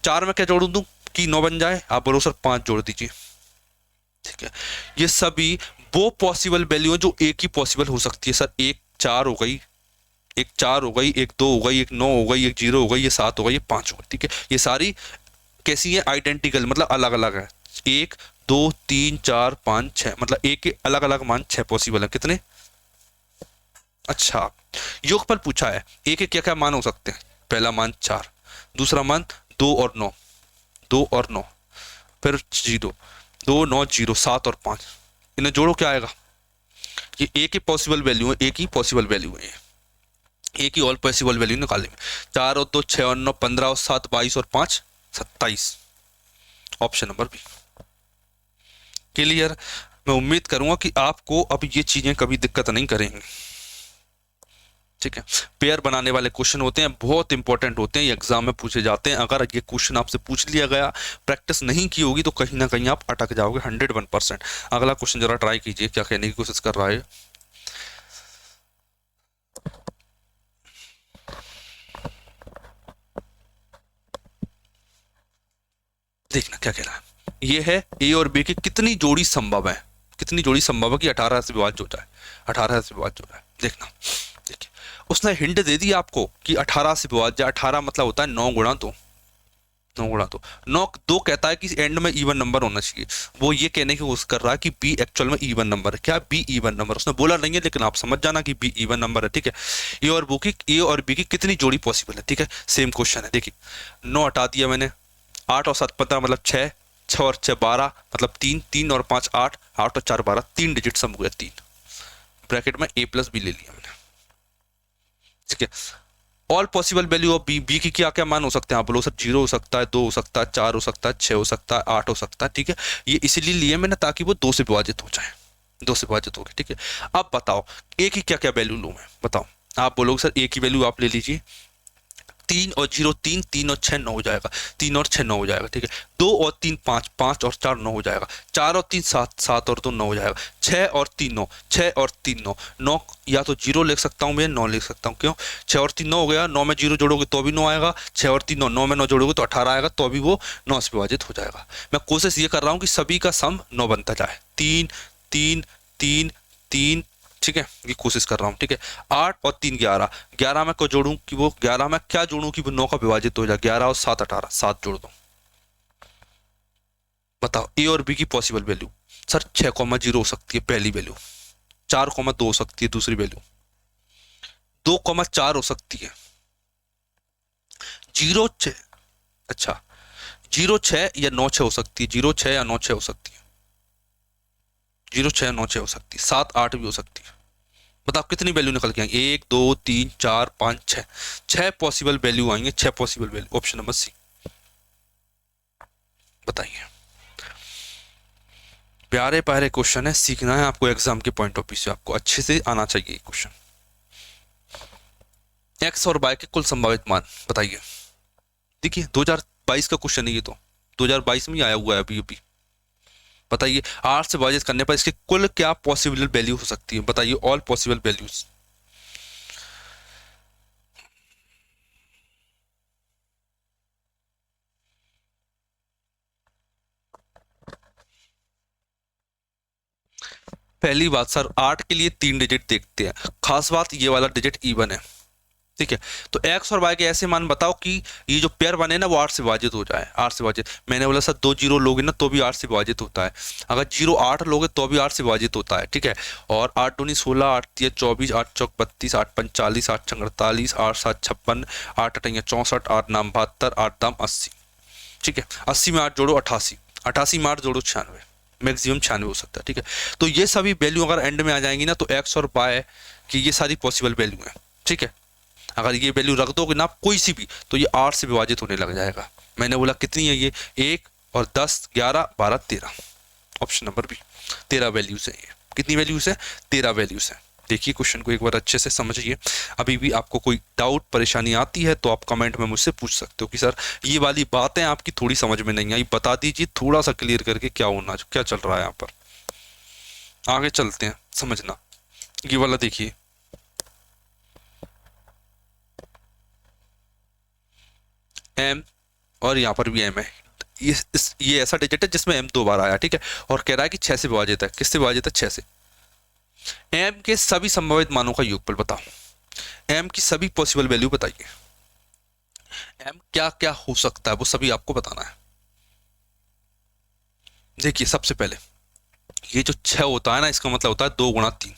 4 में क्या जोड़ दूं कि 9 बन जाए, आप बोलो सर 5 जोड़ दीजिए। ठीक है, ये सभी वो पॉसिबल वैल्यू है जो एक ही पॉसिबल हो सकती है। सर 1 4 हो गई, एक 4 हो गई, एक 2 हो गई, एक 9 हो गई, एक 0 हो गई, ये 7 हो गई, ये 5 हो गई, ठीक है। ये सारी कैसी है, आइडेंटिकल, मतलब अलग अलग है। 1 2 3 4 5 6, मतलब एक के अलग अलग मान 6 पॉसिबल है। कितने? अच्छा, योगफल पूछा है, एक के क्या क्या मान हो सकते हैं? पहला मान 4, दूसरा मान 2 और 9, 2 और 9, फिर 0, 2 9 0, 7 और 5, इन्हें जोड़ो क्या आएगा? ये एक ही पॉसिबल वैल्यू है, एक ही पॉसिबल वैल्यू है, एक ही ऑल पॉसिबल वैल्यू निकालेंगे। 4 और 2 6 और 9 15 और 7 22 और 5 27, ऑप्शन नंबर बी। क्लियर? मैं उम्मीद करूंगा कि आपको अब ये चीजें कभी दिक्कत नहीं करेंगी, ठीक है। पेयर बनाने वाले क्वेश्चन होते हैं, बहुत इंपॉर्टेंट होते हैं, ये एग्जाम में पूछे जाते हैं। अगर ये क्वेश्चन आपसे पूछ लिया गया, प्रैक्टिस नहीं की होगी, तो कहीं ना कहीं आप अटक जाओगे 101%। अगला क्वेश्चन जरा ट्राई कीजिए, क्या कहने की कोशिश कर रहा है। देखना क्या कह रहा है। ये है ए और बी की कितनी जोड़ी संभव है, कितनी जोड़ी संभव है कि 18 से विभाज्य हो जाए, 18 से विभाज्य हो जाए। देखना, देखिए उसने हिंट दे दी आपको कि 18 से विभाज्य, 18 मतलब होता है 9 गुणा 2, 9 गुणा 2, 9 2 कहता है कि एंड में इवन नंबर होना चाहिए। वो ये कहने की कोशिश कर रहा है कि बी एक्चुअल में इवन नंबर है। क्या बी इवन नंबर? उसने बोला नहीं है, लेकिन आप समझ जाना कि बी इवन नंबर है, ठीक है। ए और बी की कितनी जोड़ी पॉसिबल है, ठीक है। सेम क्वेश्चन है, देखिए 9 हटा दिया मैंने, 8 और 7 15 मतलब 6, 6 और 6 12 मतलब 3, 3 और 5 8, 8 और 4 12, 3 डिजिट सम हो गया 3, ब्रैकेट में ए प्लस बी ले लिया मैंने, ठीक है। All possible value of B, B की क्या क्या मान हो सकते हैं? आप बोलो सर 0 हो सकता है, 2 हो सकता है, 4 हो सकता है, 6 हो सकता है, 8 हो सकता है, ठीक है। ये इसीलिए लिए मैंने ताकि वो 2 से विभाजित हो जाए, 2 से विभाजित हो गए, ठीक है। अब बताओ ए की क्या क्या वैल्यू लूं मैं, बताओ। आप बोलोगे सर ए की वैल्यू आप ले लीजिए 3 और 0 3, 3 और 6 9 हो जाएगा, 3 और 6 9 हो जाएगा, ठीक है। 2 और 3 5, 5 और 4 9 हो जाएगा, 4 और 3 7, 7 और 2 9 हो जाएगा, 6 और 3 9, 6 और 3 9, 9 या तो 0 लिख सकता हूँ मैं, 9 लिख सकता हूँ, क्यों? 6 और 3 9 हो गया, 9 में 0 जोड़ोगे तो भी 9 आएगा, 6 और 3 9, 9 में 9 जोड़ोगे तो 18 आएगा, तो भी वो 9 से विभाजित हो जाएगा। मैं कोशिश ये कर रहा हूँ कि सभी का सम 9 बनता जाए, 3 3 3 3, ठीक है, ये कोशिश कर रहा हूँ, ठीक है। 8 और 3 11, 11 में को जोड़ूं कि वो 11 में क्या जोड़ूं कि वो 9 का विभाजित हो जाए, 11 और 7 18, 7 जोड़ दो। बताओ ए और बी की पॉसिबल वैल्यू। सर 6,0 हो सकती है पहली वैल्यू, 4,2 हो सकती है दूसरी वैल्यू, 2,4 हो सकती है, 0 6, अच्छा 0 6 या 9 6 हो सकती है, 0 6 या 9 6 हो सकती है, 0 6 9 6 हो सकती है, 7 8 भी हो सकती है। बताओ कितनी वैल्यू निकल के आएंगे? 1 2 3 4 5 6, 6 पॉसिबल वैल्यू आएंगे, 6 possible value, option number C. बताइए, प्यारे प्यारे क्वेश्चन है, सीखना है आपको एग्जाम के पॉइंट ऑफ व्यू से, आपको अच्छे से आना चाहिए क्वेश्चन। एक्स और वाई के कुल संभावित मान बताइए। देखिए 2022 का क्वेश्चन है ये, तो 2022 में ही आया हुआ है अभी अभी। बताइए 8 से विभाजित करने पर इसके कुल क्या पॉसिबल वैल्यू हो सकती है? बताइए ऑल पॉसिबल वैल्यूज। पहली बात सर, 8 के लिए 3 डिजिट देखते हैं, खास बात ये वाला डिजिट इवन है, ठीक है। तो एक्स और वाई के ऐसे मान बताओ कि ये जो पेयर बने ना वो 8 से विभाजित हो जाए, 8 से विभाजित। मैंने बोला सर 2 0 लोगे ना तो भी 8 से विभाजित होता है, अगर 0 8 लोगे तो भी 8 से विभाजित होता है, ठीक है। और 8 दूनी 16, 8 तिया 24, 8 चौक 32, 8 पंच 40, 8 छंग 48, 8 7 56, 8 अठैया 64, 8 नाम 72, 8 दाम 80, ठीक है। 80 में 8 जोड़ो 88, 88 में 8 जोड़ो 96, मैक्सिमम 96 हो सकता है, ठीक है। तो ये सभी वैल्यू अगर एंड में आ जाएंगी ना तो एक्स और वाई की ये सारी पॉसिबल वैल्यू है, ठीक है। अगर ये वैल्यू रख दोगे ना कोई सी भी तो ये 8 से विभाजित होने लग जाएगा। मैंने बोला कितनी है ये, 1 और 10 11 12 13, ऑप्शन नंबर बी। 13 वैल्यूज है ये। कितनी वैल्यूज है? 13 वैल्यूज है। देखिए क्वेश्चन को एक बार अच्छे से समझिए। अभी भी आपको कोई डाउट परेशानी आती है तो आप कमेंट में मुझसे पूछ सकते हो कि सर ये वाली बातें आपकी थोड़ी समझ में नहीं आई, बता दीजिए थोड़ा सा क्लियर करके क्या होना, क्या चल रहा है यहाँ पर। आगे चलते हैं, समझना। ये वाला देखिए, एम और यहाँ पर भी एम है, ये ऐसा डिजिट है जिसमें एम 2 बार आया, ठीक है। और कह रहा है कि 6 से विभाजित है, किससे विभाजित है? 6 से। एम के सभी संभावित मानों का योगफल बताओ। एम की सभी पॉसिबल वैल्यू बताइए। एम क्या क्या हो सकता है वो सभी आपको बताना है। देखिए सबसे पहले ये जो 6 होता है ना, इसका मतलब होता है 2 गुणा 3।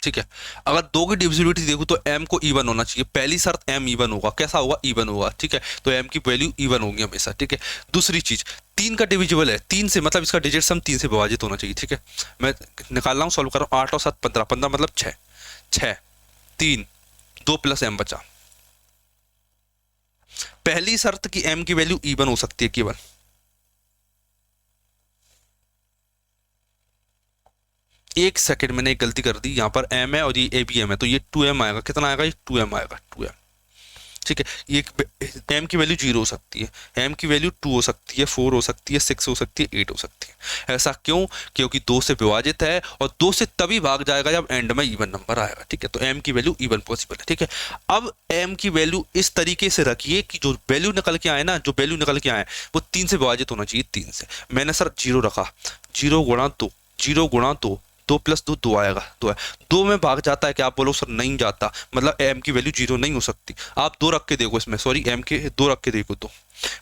ठीक है, अगर 2 की डिविजिबिलिटी देखो तो एम को इवन होना चाहिए। पहली शर्त एम इवन होगा। कैसा होगा? इवन होगा। ठीक है, तो एम की वैल्यू इवन होगी हमेशा। ठीक है, दूसरी चीज 3 का डिविजिबल है 3 से, मतलब इसका डिजिट सम 3 से विभाजित होना चाहिए। ठीक है, मैं निकाल रहा हूँ, सॉल्व कर रहा हूँ। 8 और 7 15, 15 मतलब 6, 6 3 2 प्लस एम बचा। पहली शर्त की एम की वैल्यू इवन हो सकती है केवल। एक सेकंड, मैंने एक गलती कर दी यहाँ पर। एम है और ये ए बी एम है, तो ये 2m आएगा। कितना आएगा? ये 2m आएगा, 2m। ठीक है, ये एम की वैल्यू 0 हो सकती है, एम की वैल्यू 2 हो सकती है, 4 हो सकती है, 6 हो सकती है, 8 हो सकती है। ऐसा क्यों? क्योंकि 2 से विभाजित है और 2 से तभी भाग जाएगा जब एंड में इवन नंबर आएगा। ठीक है, तो एम की वैल्यू इवन पॉसिबल है। ठीक है, अब एम की वैल्यू इस तरीके से रखिए कि जो वैल्यू निकल के आए ना, जो वैल्यू निकल के आए वो 3 से विभाजित होना चाहिए। 3 से मैंने सर 0 रखा, 0 गुणा 2, 0 गुणा 2, 2 प्लस 2 2 आएगा, 2 है। 2 में भाग जाता है क्या? आप बोलो सर नहीं जाता, मतलब एम की वैल्यू 0 नहीं हो सकती। आप 2 रख के देखो इसमें, सॉरी एम के 2 रख के देखो। 2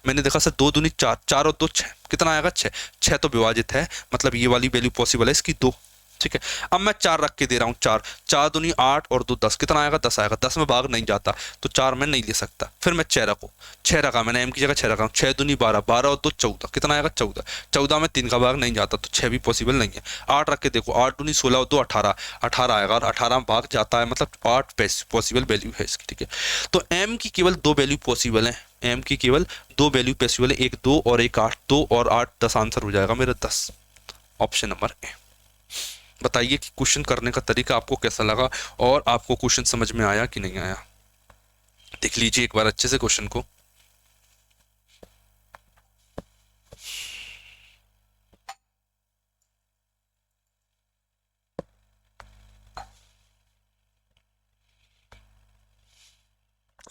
मैंने देखा सर, 2 दूनी 4, 4 और 2 6, कितना आएगा? 6, 6 तो विभाजित है, मतलब ये वाली वैल्यू पॉसिबल है इसकी 2। ठीक है, अब मैं 4 रख के दे रहा हूँ। 4, 4 दूनी 8 और 2 10, कितना आएगा? 10 आएगा। 10 में भाग नहीं जाता, तो 4 में नहीं ले सकता। फिर मैं 6 रखूँ, 6 रखा मैंने, एम की जगह 6 रखा हूँ। 6 दूनी 12, 12 और 2 14, कितना आएगा? 14, 14 में 3 का भाग नहीं जाता, तो 6 भी पॉसिबल नहीं है। 8 रख के देखो, 8 दूनी 16 और 2 18, 18 आएगा, और 18 में भाग जाता है, मतलब 8 पॉसिबल वैल्यू है इसकी। ठीक है, तो एम की केवल 2 वैल्यू पॉसिबल है। एम की केवल 2 वैल्यू पॉसिबल है, एक 2 और एक 8। 2 और 8 10, आंसर हो जाएगा मेरा 10। Option number A. बताइए कि क्वेश्चन करने का तरीका आपको कैसा लगा और आपको क्वेश्चन समझ में आया कि नहीं आया। देख लीजिए एक बार अच्छे से क्वेश्चन को।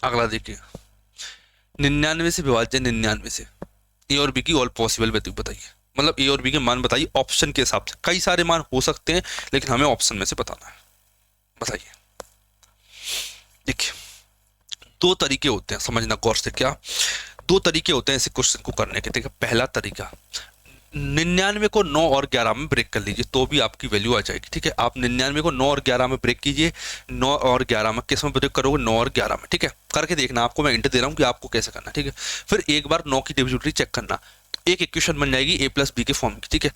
अगला देखिए, 99 से विभाज्य 99 से ए और बी की ऑल पॉसिबल वैल्यू बताइए। मतलब ए और बी के मान बताइए ऑप्शन के हिसाब से। कई सारे मान हो सकते हैं, लेकिन हमें ऑप्शन में से बताना है। बताइए। देखिए, 2 तरीके होते हैं, समझना गौर से। क्या 2 तरीके होते हैं ऐसे क्वेश्चन को करने के? देखिए, पहला तरीका 99 को 9 और 11 में ब्रेक कर लीजिए, तो भी आपकी वैल्यू आ जाएगी। ठीक है, आप 99 को 9 और 11 में ब्रेक कीजिए। 9 और 11 में किस में ब्रेक करोगे? 9 और 11 में। ठीक है, करके देखना, आपको मैं हिंट दे रहा हूँ कि आपको कैसे करना है। ठीक है, फिर एक बार 9 की डिविजिबिलिटी चेक करना, एक इक्वेशन बन जाएगी ए प्लस बी के फॉर्म की। ठीक है,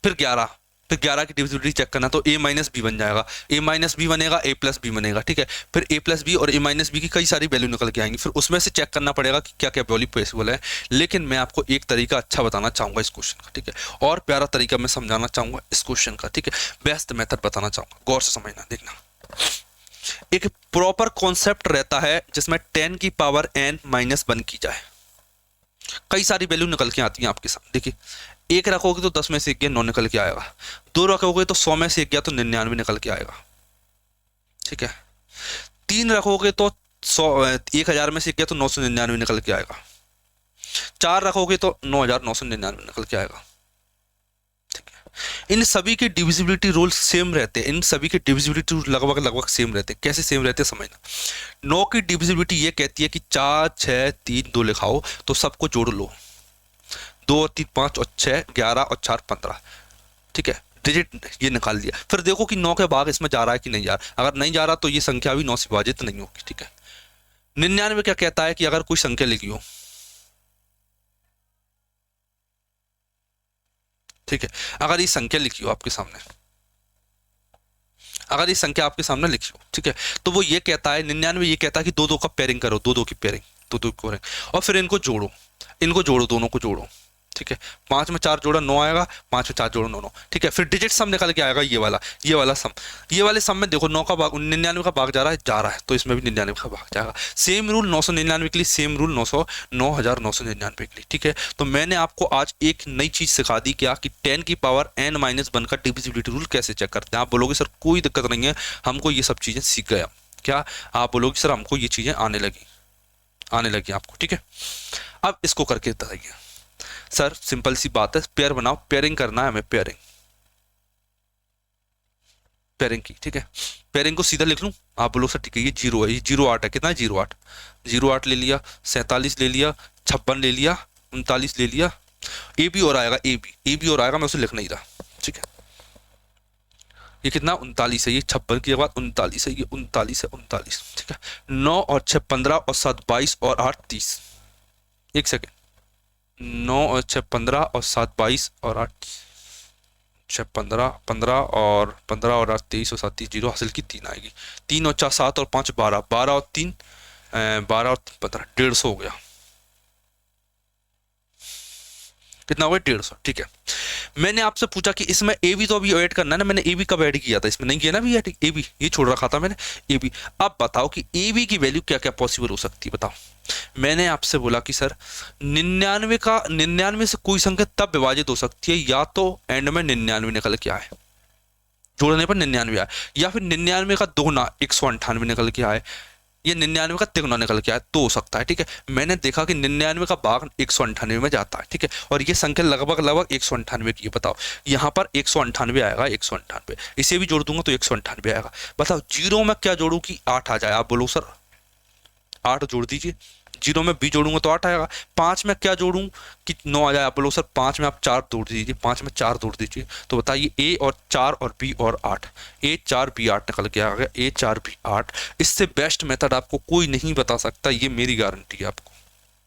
फिर 11, फिर 11 की डिविजिबिलिटी चेक करना, तो ए माइनस बी बन जाएगा। ए माइनस बी बनेगा, ए प्लस बी बनेगा। ठीक है, फिर ए प्लस बी और ए माइनस बी की कई सारी वैल्यू निकल के आएंगी, फिर उसमें से चेक करना पड़ेगा कि क्या क्या वैल्यू पॉसिबल है। लेकिन मैं आपको एक तरीका अच्छा बताना चाहूंगा इस क्वेश्चन का। ठीक है, और प्यारा तरीका मैं समझाना चाहूंगा इस क्वेश्चन का। ठीक है, बेस्ट मेथड बताना चाहूंगा, गौर से समझना। देखना, एक प्रॉपर कॉन्सेप्ट रहता है जिसमें 10 की पावर n माइनस 1 की जाए। कई सारी वैल्यू निकल के आती हैं आपके सामने। देखिए, 1 रखोगे तो 10 में से 1 गया, 9 निकल के आएगा। 2 रखोगे तो 100 में से 1 गया, तो 99 निकल के आएगा। ठीक है, 3 रखोगे तो 1000 में से 1 गया, तो 999 निकल के आएगा। 4 रखोगे तो 9999 निकल के आएगा। ठीक है, इन सभी के डिविजिबिलिटी रूल सेम रहते हैं। इन सभी के डिविजिबिलिटी रूल लगभग लगभग सेम रहते हैं। कैसे सेम रहते हैं समझना। 9 की डिविजिबिलिटी ये कहती है कि 4 6 3 2 लिखाओ, तो सबको जोड़ लो। 2 और 3 5 और 6 11 और 4 15। ठीक है, डिजिट ये निकाल दिया। फिर देखो कि 9 के भाग इसमें जा रहा है कि नहीं जा रहा। अगर नहीं जा रहा तो ये संख्या भी 9 से विभाजित नहीं होगी। ठीक है, 99 क्या कहता है कि अगर कोई संख्या लिखी हो, ठीक है, अगर ये संख्या लिखी हो आपके सामने, अगर ये संख्या आपके सामने लिखी हो, ठीक है, तो वो ये कहता है, 99 ये कहता है कि 2 2 का पेयरिंग करो, 2 2 की पेयरिंग, 2 2 की पेयरिंग, और फिर इनको जोड़ो, इनको जोड़ो, दोनों को जोड़ो। ठीक है, 5 में 4 जोड़ा 9 आएगा, 5 में 4 जोड़ा 9 9। ठीक है, फिर डिजिट सम निकल के आएगा ये वाला सम। ये वाले सम में देखो 9 का भाग 99 का भाग जा रहा है, तो इसमें भी 99 का भाग जाएगा। सेम रूल 999 के लिए, सेम रूल 9999 के लिए। ठीक है, तो मैंने आपको आज एक नई चीज सिखा दी, क्या कि 10 की पावर n माइनस 1 का डिविजिबिलिटी रूल कैसे चेक करते हैं। आप बोलोगे सर कोई दिक्कत नहीं है, हमको ये सब चीजें सीख गया। क्या आप बोलोगे सर हमको ये चीजें आने लगी आपको। ठीक है, अब इसको करके बताइए। सर सिंपल सी बात है, पेयर बनाओ, पेयरिंग करना है हमें, पेयरिंग। पेयरिंग की, ठीक है। पेयरिंग को सीधा लिख लूँ, आप बोलो सर ठीक है ये जीरो है, ये जीरो आठ है, कितना है जीरो आठ, जीरो आठ ले लिया, 47 ले लिया, 56 ले लिया, 39 ले लिया, ए बी और आएगा, ए बी और आएगा, मैं उसे लिख नहीं रहा, ठीक है। ये कितना 39 है, ये 56 के बाद 39 है, ये 39 है, 39, ठीक है। 9 और 6 15 और 7 22 और 8 30, एक सेकेंड, 9 और 6 15 और 7 22 और 8 6 15 15 और 15 और 8 23 और 7 30, जीरो हासिल की 3 आएगी, 3 और 4 7 और 5 12, 12 और 3 12 और 15 150 हो गया, कितना हो गया 150, ठीक है। मैंने आपसे पूछा कि इसमें ए बी तो अभी ऐड करना है ना, मैंने ए बी कब ऐड किया था, इसमें नहीं किया ना अभी ऐड, ए बी ये छोड़ रखा था मैंने, ए बी। अब बताओ कि ए बी की वैल्यू क्या क्या पॉसिबल हो सकती है, बताओ। मैंने आपसे बोला कि सर 99 का 99 से कोई संख्या तब विभाजित हो सकती है या तो एंड में 99 निकल के आए, जोड़ने पर 99 आए, या फिर 99 का दोगुना 198 निकल के आए, ये 99 का तिगुना निकल के आया तो हो सकता है, ठीक है। मैंने देखा कि 99 का भाग 198 में जाता है, ठीक है, और ये संख्या लगभग लगभग 198 की है, बताओ यहाँ पर 198 आएगा, 198 इसे भी जोड़ दूंगा तो 198 आएगा। बताओ जीरो में क्या जोड़ूं कि 8 आ जाए, आप बोलो सर 8 जोड़ दीजिए, जीरो में बी जोड़ूंगा तो 8 आएगा, 5 में क्या जोड़ूं कि 9 आ जाए, आप बोलो सर 5 में आप 4 जोड़ दीजिए, 5 में 4 जोड़ दीजिए, तो बताइए ए और 4 और बी और 8, ए 4 बी 8 निकल के आ गया, ए 4 बी 8। इससे बेस्ट मेथड आपको कोई नहीं बता सकता, ये मेरी गारंटी है आपको,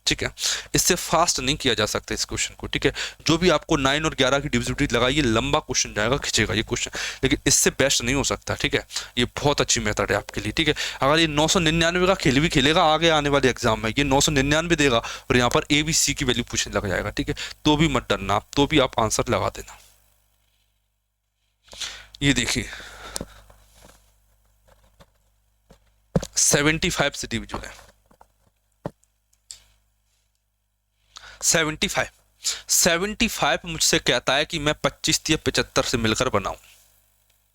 ठीक है। इससे फास्ट नहीं किया जा सकता इस क्वेश्चन को, ठीक है। जो भी आपको 9 और 11 की डिविजिबिलिटी लगाइए, लंबा क्वेश्चन जाएगा, खींचेगा ये क्वेश्चन, लेकिन इससे बेस्ट नहीं हो सकता, ठीक है। ये बहुत अच्छी मेथड है आपके लिए, ठीक है। अगर ये 999 का खेल भी खेलेगा आगे आने वाले एग्जाम में, ये 999 देगा और यहाँ पर ए बी सी की वैल्यू पूछने लग जाएगा, ठीक है, तो भी मत डरना आप, तो भी आप आंसर लगा देना। ये देखिए 75 से डिविजिबल है, 75 मुझसे कहता है कि मैं 25 या 75 से मिलकर बनाऊं,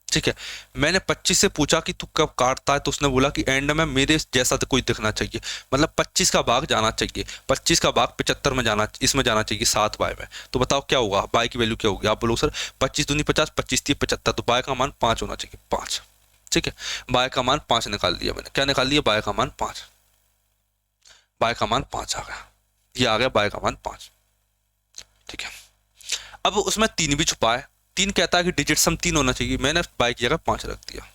ठीक है। मैंने 25 से पूछा कि तू कब काटता है, तो उसने बोला कि एंड में मेरे जैसा तो कोई दिखना चाहिए, मतलब 25 का भाग जाना चाहिए, 25 का भाग 75 में जाना, इसमें जाना चाहिए 7 बाय में, तो बताओ क्या होगा, बाय की वैल्यू क्या होगी, आप बोलो सर 25 दूनी 50, 25 तीन 75, तो बाय का मान 5 होना चाहिए, 5, ठीक है। बाय का मान 5 निकाल लिया मैंने, क्या निकाल लिया, बाय का मान 5, बाय का मान 5 आ गया, ये आ गया बाय का मान 5, ठीक है। अब उसमें 3 भी छुपा है, 3 कहता है कि डिजिट सम 3 होना चाहिए, मैंने बाय की जगह 5 रख दिया,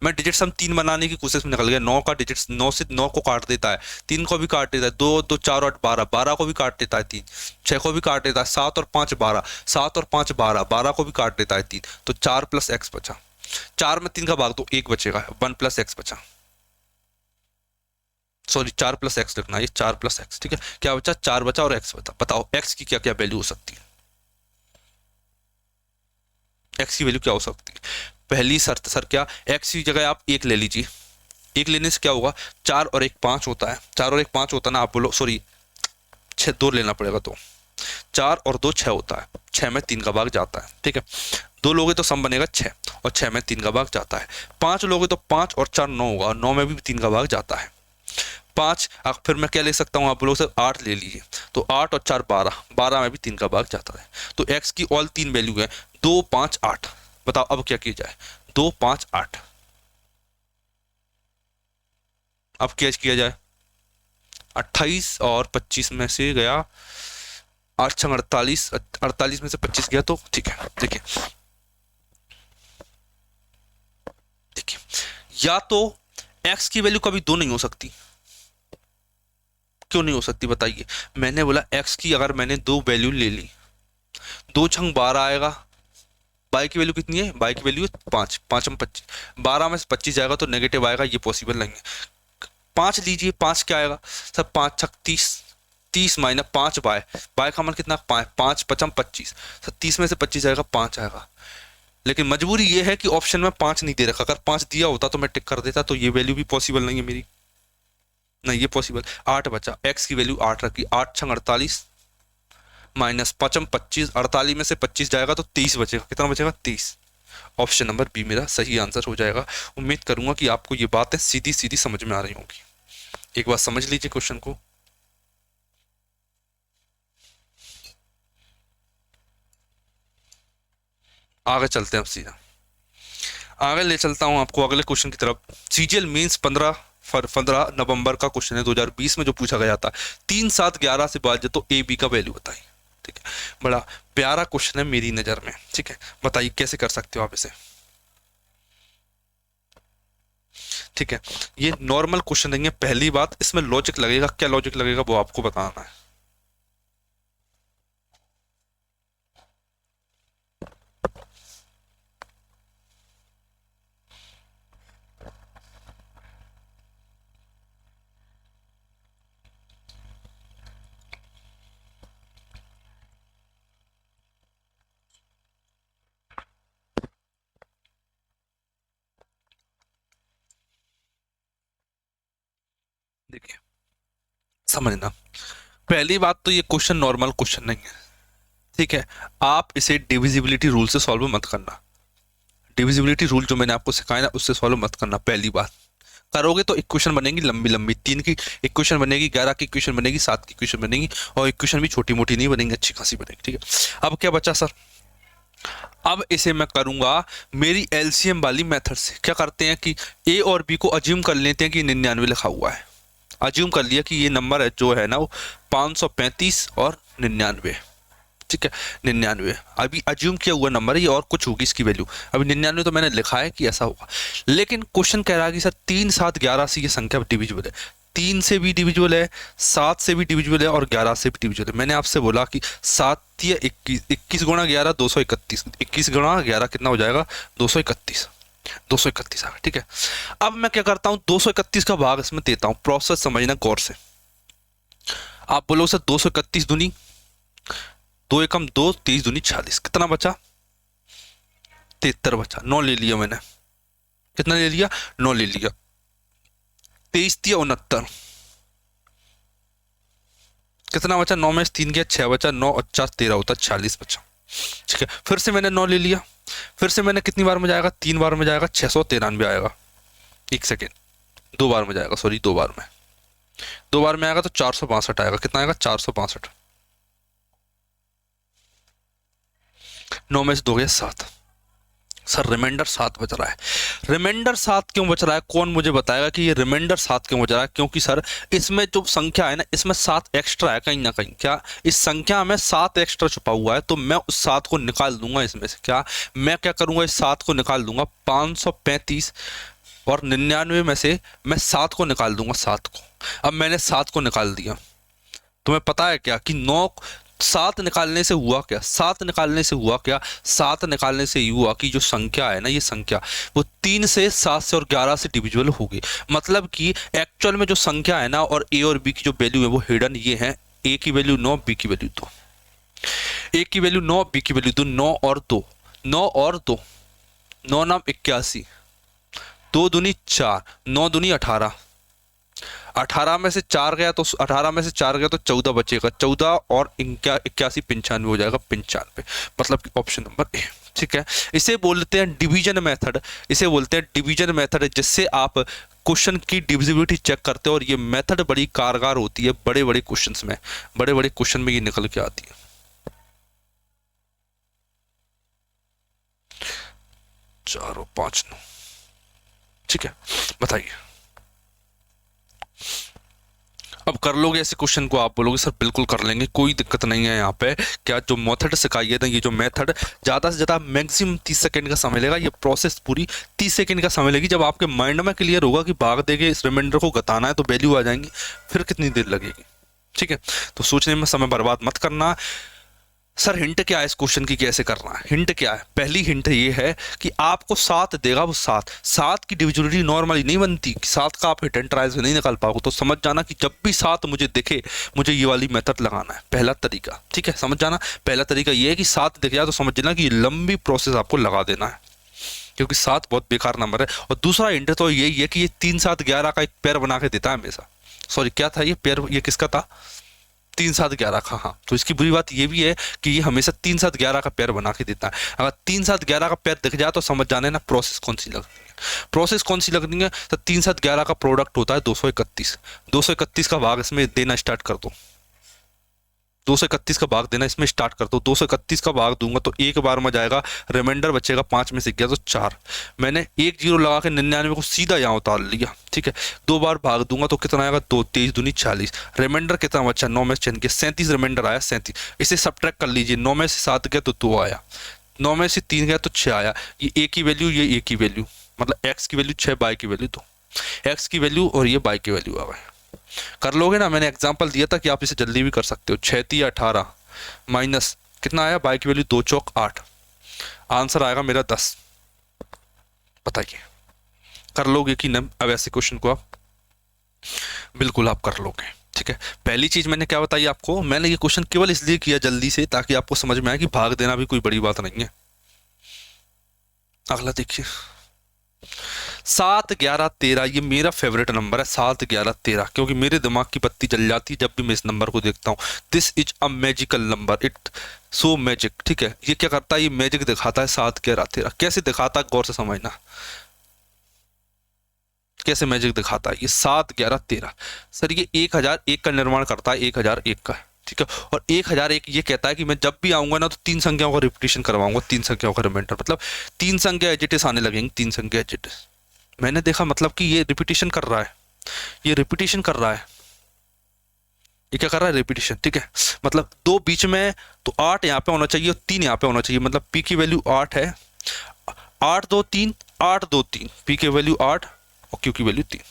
मैं डिजिट सम 3 बनाने की कोशिश में निकल गया, 9 का डिजिट 9 से 9 को काट देता है, 3 को भी काट देता है, 2 2 4 8 12, 12 को भी काट देता है 3, 6 को भी काट देता है, 7 और 5 12, 7 और 5 12, 12 को भी काट देता है 3, तो 4 प्लस एक्स बचा, 4 में 3 का भाग दो 1 बचेगा, 1 प्लस एक्स बचा, सॉरी 4 प्लस एक्स लिखना, ये 4 प्लस एक्स, ठीक है। क्या बचा, 4 बचा और एक्स बचा, बताओ एक्स की क्या क्या वैल्यू हो सकती है, एक्स की वैल्यू क्या हो सकती है। पहली शर्त सर क्या, एक्स की जगह आप 1 ले लीजिए, 1 लेने से क्या होगा, 4 और 1 5 होता है, 4 और 1 5 होता है ना, आप बोलो सॉरी 6 2 लेना पड़ेगा, तो 4 और 2 6 होता है, 6 में 3 का भाग जाता है, ठीक है। 2 लोगे तो सम बनेगा 6 और 6 में 3 का भाग जाता है, 5 लोगे तो 5 और 4 9 होगा, 9 में भी 3 का भाग जाता है, 5 फिर मैं क्या ले सकता हूँ, आप लोग सर 8 ले लीजिए, तो 8 और 4 12, 12 में भी 3 का भाग जाता है, तो x की ऑल 3 वैल्यू है 2 5 8, बताओ अब क्या किया जाए, 2 5 8, अब क्या किया जाए, 28 और 25 में से गया 8 छंग 48, 48 में से 25 गया, तो ठीक है। देखिए देखिए, या तो x की वैल्यू कभी 2 नहीं हो सकती, क्यों नहीं हो सकती बताइए, मैंने बोला x की अगर मैंने 2 वैल्यू ले ली, 2 छंग 12 आएगा, बाई की वैल्यू कितनी है, बाई की वैल्यू है 5, 5 में 25, 12 में से 25 जाएगा तो नेगेटिव आएगा, ये पॉसिबल नहीं है। 5 लीजिए, 5 क्या आएगा सर, 5 छक 30, 30 माइनस 5 बाय, बाय का मान कितना 5, 5 पचम 25, सर 30 में से 25 जाएगा 5 आएगा, लेकिन मजबूरी ये है कि ऑप्शन में 5 नहीं दे रखा, अगर 5 दिया होता तो मैं टिक कर देता, तो ये वैल्यू भी पॉसिबल नहीं है मेरी, नहीं ये पॉसिबल। 8 बचा, एक्स की वैल्यू 8 रखी, 8 छंग 48 माइनस 5 25, 48 में से 25 जाएगा तो 30 बचेगा, कितना बचेगा 30, ऑप्शन नंबर बी मेरा सही आंसर हो जाएगा। उम्मीद करूंगा कि आपको ये बातें सीधी सीधी समझ में आ रही होंगी, एक बार समझ लीजिए क्वेश्चन को। आगे चलते हैं अब सीधा, आगे ले चलता हूँ आपको अगले क्वेश्चन की तरफ। सीजीएल मींस 15 नवंबर का क्वेश्चन है 2020 में जो पूछा गया था। 3 7 11 से विभाज्य तो ए बी का वैल्यू बताइए। ठीक है, बड़ा प्यारा क्वेश्चन है मेरी नजर में। ठीक है, बताइए कैसे कर सकते हो आप इसे। ठीक है, ये नॉर्मल क्वेश्चन नहीं है। पहली बात, इसमें लॉजिक लगेगा। क्या लॉजिक लगेगा वो आपको बताना है। देखिए, समझना, पहली बात तो ये क्वेश्चन नॉर्मल क्वेश्चन नहीं है। ठीक है, आप इसे डिविजिबिलिटी रूल से सॉल्व मत करना। डिविजिबिलिटी रूल जो मैंने आपको सिखाया ना, उससे सॉल्व मत करना। पहली बात, करोगे तो इक्वेशन बनेगी लंबी लंबी। 3 की इक्वेशन बनेगी, 11 की इक्वेशन बनेगी, 7 की इक्वेशन बनेगी, और इक्वेशन भी छोटी मोटी नहीं बनेगी, अच्छी खासी बनेगी। ठीक है, अब क्या बचा सर? अब इसे मैं करूंगा मेरी एलसीएम वाली मेथड से। क्या करते हैं कि ए और बी को अज्यूम कर लेते हैं कि 99 लिखा हुआ है। अज्यूम कर लिया कि ये नंबर है जो है ना वो 535 और 99। ठीक है, 99 अभी अज्यूम किया हुआ नंबर है ये, और कुछ होगी इसकी वैल्यू। अभी 99 तो मैंने लिखा है कि ऐसा होगा, लेकिन क्वेश्चन कह रहा है कि सर 3 7 11 से ये संख्या डिविजिबल है। 3 से भी डिविजिबल है, 7 से भी डिविजिबल है, और 11 से भी डिविजिबल है। मैंने आपसे बोला कि 7 या 21, 21 गुणा 11 231, 21 गुणा 11 कितना हो जाएगा? 231, 231 आ गया। ठीक है, अब मैं क्या करता हूँ, 231 का भाग इसमें देता हूँ। प्रोसेस समझना गौर से। आप बोलो सर 231 दूनी 2 एकम 2, 30 दूनी 40, कितना बचा? 73 बचा। 9 ले लिया मैंने। कितना ले लिया? 9 ले लिया। 23 दिया 69, कितना बचा? 9 में से 3 गया 6 बचा। 9 और 4 13 होता 40 बचा। ठीक है, फिर से मैंने 9 ले लिया। फिर से मैंने कितनी बार में जाएगा? 3 बार में जाएगा, 693 आएगा। एक सेकेंड, 2 बार में जाएगा, सॉरी 2 बार में। 2 बार में आएगा तो 462 आएगा। कितना आएगा? 462। 9 में से 2 गया 7। सर रिमाइंडर 7 बच रहा है। रिमाइंडर 7 क्यों बच रहा है? कौन मुझे बताएगा कि ये रिमाइंडर 7 क्यों बच रहा है? क्योंकि सर इसमें जो संख्या है ना, इसमें 7 एक्स्ट्रा है कहीं ना कहीं। क्या इस संख्या में 7 एक्स्ट्रा छुपा हुआ है? तो मैं उस 7 को निकाल दूंगा इसमें से। क्या मैं क्या करूंगा? इस 7 को निकाल दूंगा। 535 और 99 में से मैं 7 को निकाल दूंगा, 7 को। अब मैंने 7 को निकाल दिया। तुम्हें पता है क्या कि 9 7 निकालने से हुआ क्या? 7 निकालने से हुआ क्या? 7 निकालने से ये हुआ कि जो संख्या है ना, ये संख्या वो 3 से 7 से और 11 से डिविजिबल होगी। मतलब कि एक्चुअल में जो संख्या है ना, और ए और बी की जो वैल्यू है वो हिडन ये है। ए की वैल्यू 9, बी की वैल्यू 2। ए की वैल्यू 9, बी की वैल्यू 2। 9 और 2, 9 और 2, 9 नाम 81, 2 दूनी 4, 9 दूनी 18। 18 में से 4 गया तो 18 में से 4 गया तो 14 बचेगा। 14 और 81 95 हो जाएगा, 95। मतलब कि ऑप्शन नंबर ए। ठीक है, इसे बोलते हैं डिवीजन मेथड। इसे बोलते हैं डिवीजन मेथड, जिससे आप क्वेश्चन की डिविजिबिलिटी चेक करते हो। और ये मेथड बड़ी कारगर होती है बड़े बड़े क्वेश्चंस में। बड़े बड़े क्वेश्चन में ये निकल के आती है। 4 और 5 9। ठीक है, बताइए। अब कर लोगे ऐसे क्वेश्चन को? आप बोलोगे सर बिल्कुल कर लेंगे, कोई दिक्कत नहीं है यहाँ पे। क्या जो मेथड सिखाई है ना, ये जो मेथड ज़्यादा से ज़्यादा मैक्सिमम 30 सेकंड का समय लेगा। ये प्रोसेस पूरी 30 सेकंड का समय लेगी। जब आपके माइंड में क्लियर होगा कि भाग देके इस रिमाइंडर को घटाना है तो वैल्यू आ जाएंगी, फिर कितनी देर लगेगी? ठीक है, तो सोचने में समय बर्बाद मत करना। सर हिंट क्या है इस क्वेश्चन की, कैसे करना है? हिंट क्या है? पहली हिंट ये है कि आपको 7 देगा, वो 7 की डिविजिबिलिटी नॉर्मली नहीं बनती कि 7 का आप हिट एंड ट्राई से नहीं निकाल पाओगे। तो समझ जाना कि जब भी 7 मुझे दिखे, मुझे ये वाली मेथड लगाना है, पहला तरीका। ठीक है, समझ जाना। पहला तरीका ये है कि 7 दिख जाए तो समझ लेना कि ये लंबी प्रोसेस आपको लगा देना है, क्योंकि 7 बहुत बेकार नंबर है। और दूसरा हिंट तो यही है कि ये 3 7 11 का एक पेयर बना के देता है हमेशा। सॉरी, क्या था ये पेयर? ये किसका था? 3 7 11 का। हाँ, तो इसकी बुरी बात ये भी है कि ये हमेशा 3 7 11 का पेयर बना के देता है। अगर 3 7 11 का पेयर दिख जाए तो समझ जाना है ना प्रोसेस कौन सी लगती है। प्रोसेस कौन सी लगती है? तो 3 7 11 का प्रोडक्ट होता है 231। 231 का भाग इसमें देना स्टार्ट कर दो। 231 का भाग देना, इसमें स्टार्ट करता हूँ। 231 का भाग दूंगा तो एक बार में जाएगा, रिमाइंडर बचेगा 5 में से गया तो 4। मैंने एक जीरो लगा के 99 को सीधा यहाँ उतार लिया, ठीक है। 2 बार भाग दूंगा तो कितना आएगा, 2 23 दूनी 40। रिमाइंडर कितना बचा, 9 में से 10 गया, 37 रिमाइंडर आया, 37। इसे सब्ट्रैक्ट कर लीजिए, 9 में से 7 गया तो 2 आया, 9 में से 3 गया तो 6 आया। ये ए की वैल्यू, ये ए की वैल्यू, मतलब एक्स की वैल्यू 6, बाई की वैल्यू 2, एक्स की वैल्यू और ये बाई की वैल्यू आ गए। कर लोगे ना, मैंने एग्जांपल दिया था कि आप इसे जल्दी भी कर सकते हो। 6 3 18 माइनस कितना आया, बाई की वैल्यू 2 चौक 8, आंसर आएगा मेरा 10। बताइए कर लोगे कि नहीं? अब ऐसे क्वेश्चन को आप बिल्कुल आप कर लोगे, ठीक है। पहली चीज मैंने क्या बताई आपको, मैंने ये क्वेश्चन केवल इसलिए किया जल्दी से ताकि आपको समझ में आए कि भाग देना भी कोई बड़ी बात नहीं है। अगला देखिए, 7 11 13, ये मेरा फेवरेट नंबर है 7 11 13, क्योंकि मेरे दिमाग की बत्ती जल जाती है जब भी मैं इस नंबर को देखता हूँ। This is a magical number, it so magic, ठीक है। ये क्या करता है, ये मैजिक दिखाता है। 7 11 13 कैसे दिखाता है, गौर से समझना कैसे मैजिक दिखाता है। ये 7 11 13 सर, ये 1001 का निर्माण करता है, 1001 का, ठीक है। और 1001 ये कहता है कि मैं जब भी आऊंगा ना तो 3 संख्याओं का रिपीटिशन करवाऊंगा, 3 संख्याओं का रिमाइंडर, मतलब 3 संख्या एजिटिस आने लगेंगे, 3 संख्या एजिटिस। मैंने देखा मतलब कि ये रिपीटिशन कर रहा है, ये रिपीटिशन कर रहा है, ये क्या कर रहा है, रिपीटिशन, ठीक है। मतलब 2 बीच में, तो 8 यहाँ पे होना चाहिए और 3 यहाँ पे होना चाहिए, मतलब पी की वैल्यू 8 है, 8 2 3, 8 2 3, पी की वैल्यू 8 और क्यू की वैल्यू 3।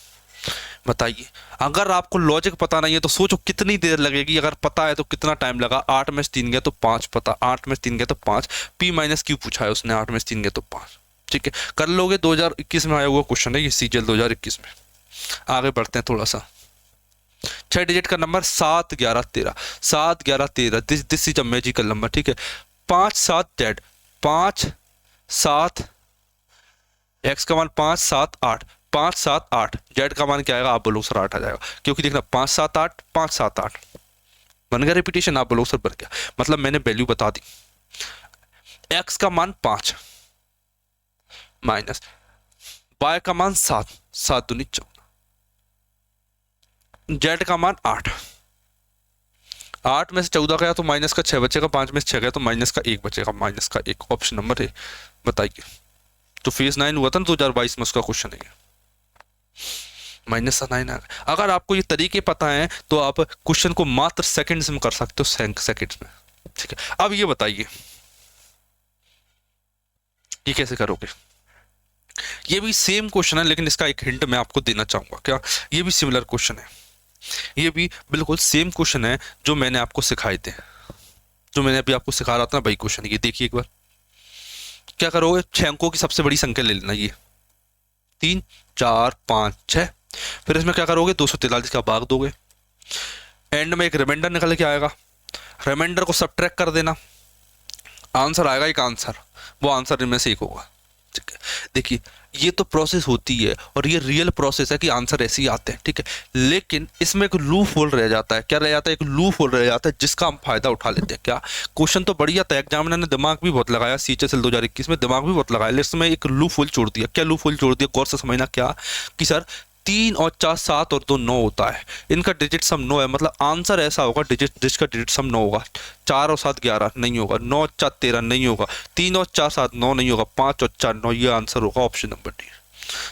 बताइए, अगर आपको लॉजिक पता नहीं है तो सोचो कितनी देर लगेगी, अगर पता है तो कितना टाइम लगा। 8 में से 3 गया तो 5 पता, 8 में से 3 गया तो 5, पी माइनस क्यू पूछा है उसने, 8 में से 3 गया तो 5, ठीक है। कर लोगे, 2021 में आया हुआ क्वेश्चन है ये, सीजीएल 2021 में। आगे बढ़ते हैं थोड़ा सा। 6 डिजिट का number 7 11 13, 7 11 13, this is a magical number, ठीक है। 5 7 जेड, 5 7, एक्स का मान 5 7 8, 5 7 8, जेड का मान क्या आएगा, आप बोलो सर 8 आ जाएगा, क्योंकि देखना 5 7 8 5 7 8 बन गया रिपीटेशन, आप बोलो सर बन गया, मतलब मैंने वैल्यू बता दी। एक्स का मान 5 माइनस वाई का मान 7, 7 दूनी 14, जेड का मान 8, 8 में से 14 गया तो माइनस का 6 बचेगा, 5 में से 6 गया तो माइनस का 1 बचेगा, माइनस का 1, ऑप्शन नंबर है। बताइए, तो फेज 9 हुआ था ना 2022 में, उसका क्वेश्चन है माइनस का 9 आ गया। अगर आपको ये तरीके पता है तो आप क्वेश्चन को मात्र सेकंड्स में कर सकते हो, सेकंड्स में, ठीक है। अब ये बताइए ये कैसे करोगे। ये भी सेम क्वेश्चन है लेकिन इसका एक हिंट मैं आपको देना चाहूंगा। क्या, ये भी सिमिलर क्वेश्चन है, ये भी बिल्कुल सेम क्वेश्चन है जो मैंने आपको सिखाए थे, जो मैंने अभी आपको सिखा रहा था वही क्वेश्चन। ये देखिए एक बार, क्या करोगे, 6 अंकों की सबसे बड़ी संख्या ले लेना, ये 3 4 5 6, फिर इसमें क्या करोगे, 243 का भाग दोगे, एंड में एक रिमाइंडर निकल के आएगा, रिमाइंडर को सब्ट्रैक्ट कर देना, आंसर आएगा एक आंसर, वो आंसर इनमें से एक होगा, ठीक है। देखिए ये तो प्रोसेस होती है और ये रियल प्रोसेस है कि आंसर ऐसे ही आते हैं, ठीक है। लेकिन इसमें एक लूप होल रह जाता है, क्या रह जाता है, एक लूप होल रह जाता है जिसका हम फायदा उठा लेते हैं। क्या, क्वेश्चन तो बढ़िया था, एग्जामिनर ने दिमाग भी बहुत लगाया, सीएचएसएल 2021 में दिमाग भी बहुत लगाया, लेकिन इसमें एक लूप होल छोड़ दिया। क्या लूप होल छोड़ दिया, गौर से समझना। क्या कि सर 3 और 4 7 और 2 9 होता है, इनका डिजिट सम 9 है, मतलब आंसर ऐसा होगा डिजिट जिसका डिजिट सम 9 होगा। 4 और 7 11 नहीं होगा, 9 और 4 13 नहीं होगा, 3 और 4 7 9 नहीं होगा, 5 और 4 9, ये आंसर होगा ऑप्शन नंबर डी।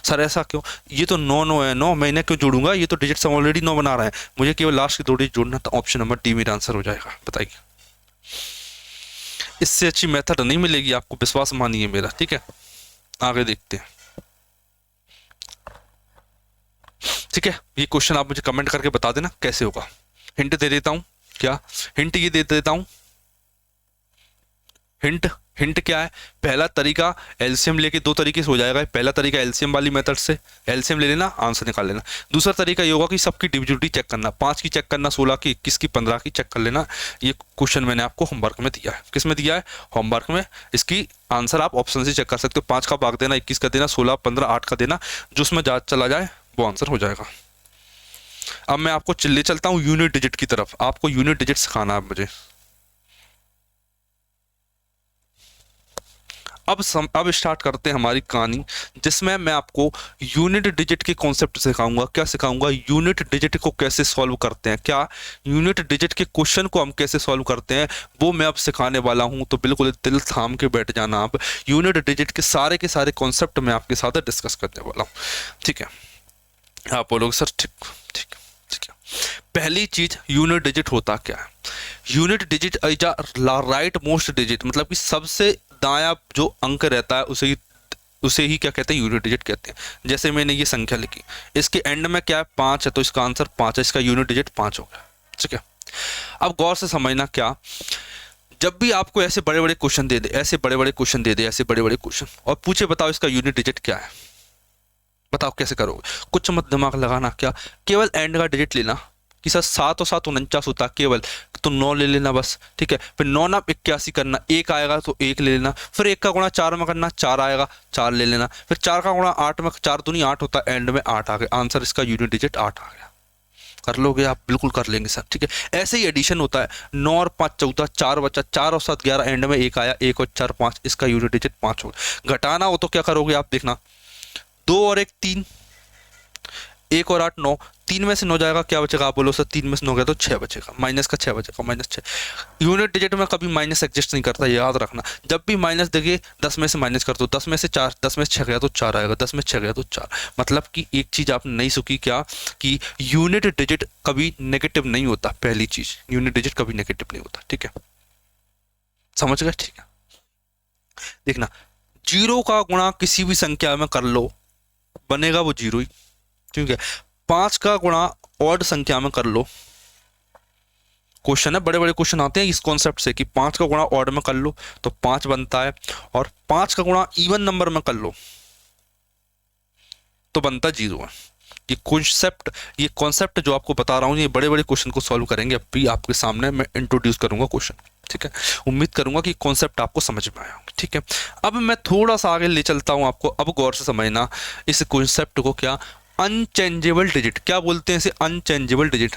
सर ऐसा क्यों, ये तो 9 9 है, 9 मैं इन्हें क्यों जोड़ूंगा, ये तो डिजिट सम ऑलरेडी 9 बना रहा है, मुझे केवल लास्ट की 2 डिजिट जोड़ना, तो ऑप्शन नंबर डी मेरा आंसर हो जाएगा। बताइए, इससे अच्छी मेथड नहीं मिलेगी आपको, विश्वास मानिए मेरा, ठीक है। आगे देखते हैं, ठीक है। ये क्वेश्चन आप मुझे कमेंट करके बता देना कैसे होगा। हिंट दे देता हूं, क्या हिंट ये दे देता हूं, हिंट हिंट क्या है, पहला तरीका एलसीएम लेके 2 तरीके से हो जाएगा। पहला तरीका एलसीएम वाली मेथड से एलसीएम ले लेना, आंसर निकाल लेना। दूसरा तरीका ये होगा कि सबकी डिविजिबिलिटी चेक करना, 5 की चेक करना, 16 की, 21 की, 15 की चेक कर लेना। ये क्वेश्चन मैंने आपको होमवर्क में दिया है। किस में दिया है, होमवर्क में। इसकी आंसर आप ऑप्शन से चेक कर सकते हो, 5 का भाग देना, 21 का देना, 16 15 8 का देना, जो उसमें चला जाए वो आंसर हो जाएगा। अब मैं आपको ले चलता हूँ यूनिट डिजिट की तरफ, आपको यूनिट डिजिट सिखाना है मुझे। अब स्टार्ट करते हैं हमारी कहानी, जिसमें मैं आपको यूनिट डिजिट के कॉन्सेप्ट सिखाऊंगा। क्या सिखाऊंगा? यूनिट डिजिट को कैसे सॉल्व करते हैं, क्या यूनिट डिजिट के क्वेश्चन को हम कैसे सॉल्व करते हैं, वो मैं अब सिखाने वाला हूं। तो बिल्कुल दिल थाम के बैठ जाना आप। यूनिट डिजिट के सारे कॉन्सेप्ट मैं आपके साथ डिस्कस करने वाला हूँ, ठीक है। आप बोलोगे सर ठीक ठीक ठीक है। पहली चीज, यूनिट डिजिट होता क्या है? Unit digit is right most digit, मतलब कि सबसे दायां जो अंक रहता है उसे ही क्या कहते हैं? यूनिट डिजिट कहते हैं। जैसे मैंने ये संख्या लिखी, इसके एंड में क्या है? 5 है, तो इसका आंसर 5 है, इसका यूनिट डिजिट 5 हो गया, ठीक है। अब गौर से समझना, क्या जब भी आपको ऐसे बड़े बड़े क्वेश्चन दे दे, ऐसे बड़े बड़े क्वेश्चन और पूछे बताओ इसका यूनिट डिजिट क्या है, बताओ कैसे करोगे? कुछ मत दिमाग लगाना, क्या केवल एंड का डिजिट लेना कि सर 7 और 7 49 होता केवल, तो 9 ले लेना बस, ठीक है। फिर 9 नाम 81 करना, 1 आएगा तो 1 ले लेना, फिर 1 का गुणा 4 में करना, 4 आएगा 4 ले लेना, फिर 4 का गुणा 8 में, 4 दूनी 8 होता है, एंड में 8 आ गया, आंसर इसका यूनिट डिजिट 8 आ गया। कर लोगे आप? बिल्कुल कर लेंगे सर, ठीक है। ऐसे ही एडिशन होता है, 9 और 5 14, 4 बचा, 4 और 7 11, एंड में 1 आया, 1 और 4 5, इसका यूनिट डिजिट 5 हो गया। घटाना हो तो क्या करोगे आप? देखना, 2 और 1 3, 1 और 8 9, 3 में से 9 जाएगा, क्या बचेगा? आप बोलो सर 3 में से 9 गया तो 6 बचेगा, माइनस का 6 बचेगा, -6। यूनिट डिजिट में कभी माइनस एग्जिस्ट नहीं करता, याद रखना। जब भी माइनस देखिए 10 में से माइनस कर दो, 10 में से 4, 10 में से 6 गया तो 4 आएगा, 10 में 6 गया तो 4। मतलब कि एक चीज आपने नहीं सीखी, क्या कि यूनिट डिजिट कभी नेगेटिव नहीं होता। पहली चीज, यूनिट डिजिट कभी नेगेटिव नहीं होता, ठीक है, समझ गए? ठीक है, देखना, 0 का गुणा किसी भी संख्या में कर लो, बनेगा वो 0 ही, ठीक है। 5 का गुणा ऑड संख्या में कर लो, क्वेश्चन है, बड़े बड़े क्वेश्चन आते हैं इस कॉन्सेप्ट से कि 5 का गुणा ऑड में कर लो तो 5 बनता है, और 5 का गुणा इवन नंबर में कर लो तो बनता 0 है। ये कॉन्सेप्ट जो आपको बता रहा हूं, ये बड़े बड़े क्वेश्चन को सॉल्व करेंगे। अभी आपके सामने मैं इंट्रोड्यूस करूंगा क्वेश्चन, ठीक है। उम्मीद करूंगा कि कॉन्सेप्ट आपको समझ में आया होगा, ठीक है। अब मैं थोड़ा सा आगे ले चलता हूं आपको। अब गौर से समझना इस कॉन्सेप्ट को, क्या अनचेंजेबल डिजिट, क्या बोलते हैं इसे? Unchangeable digit.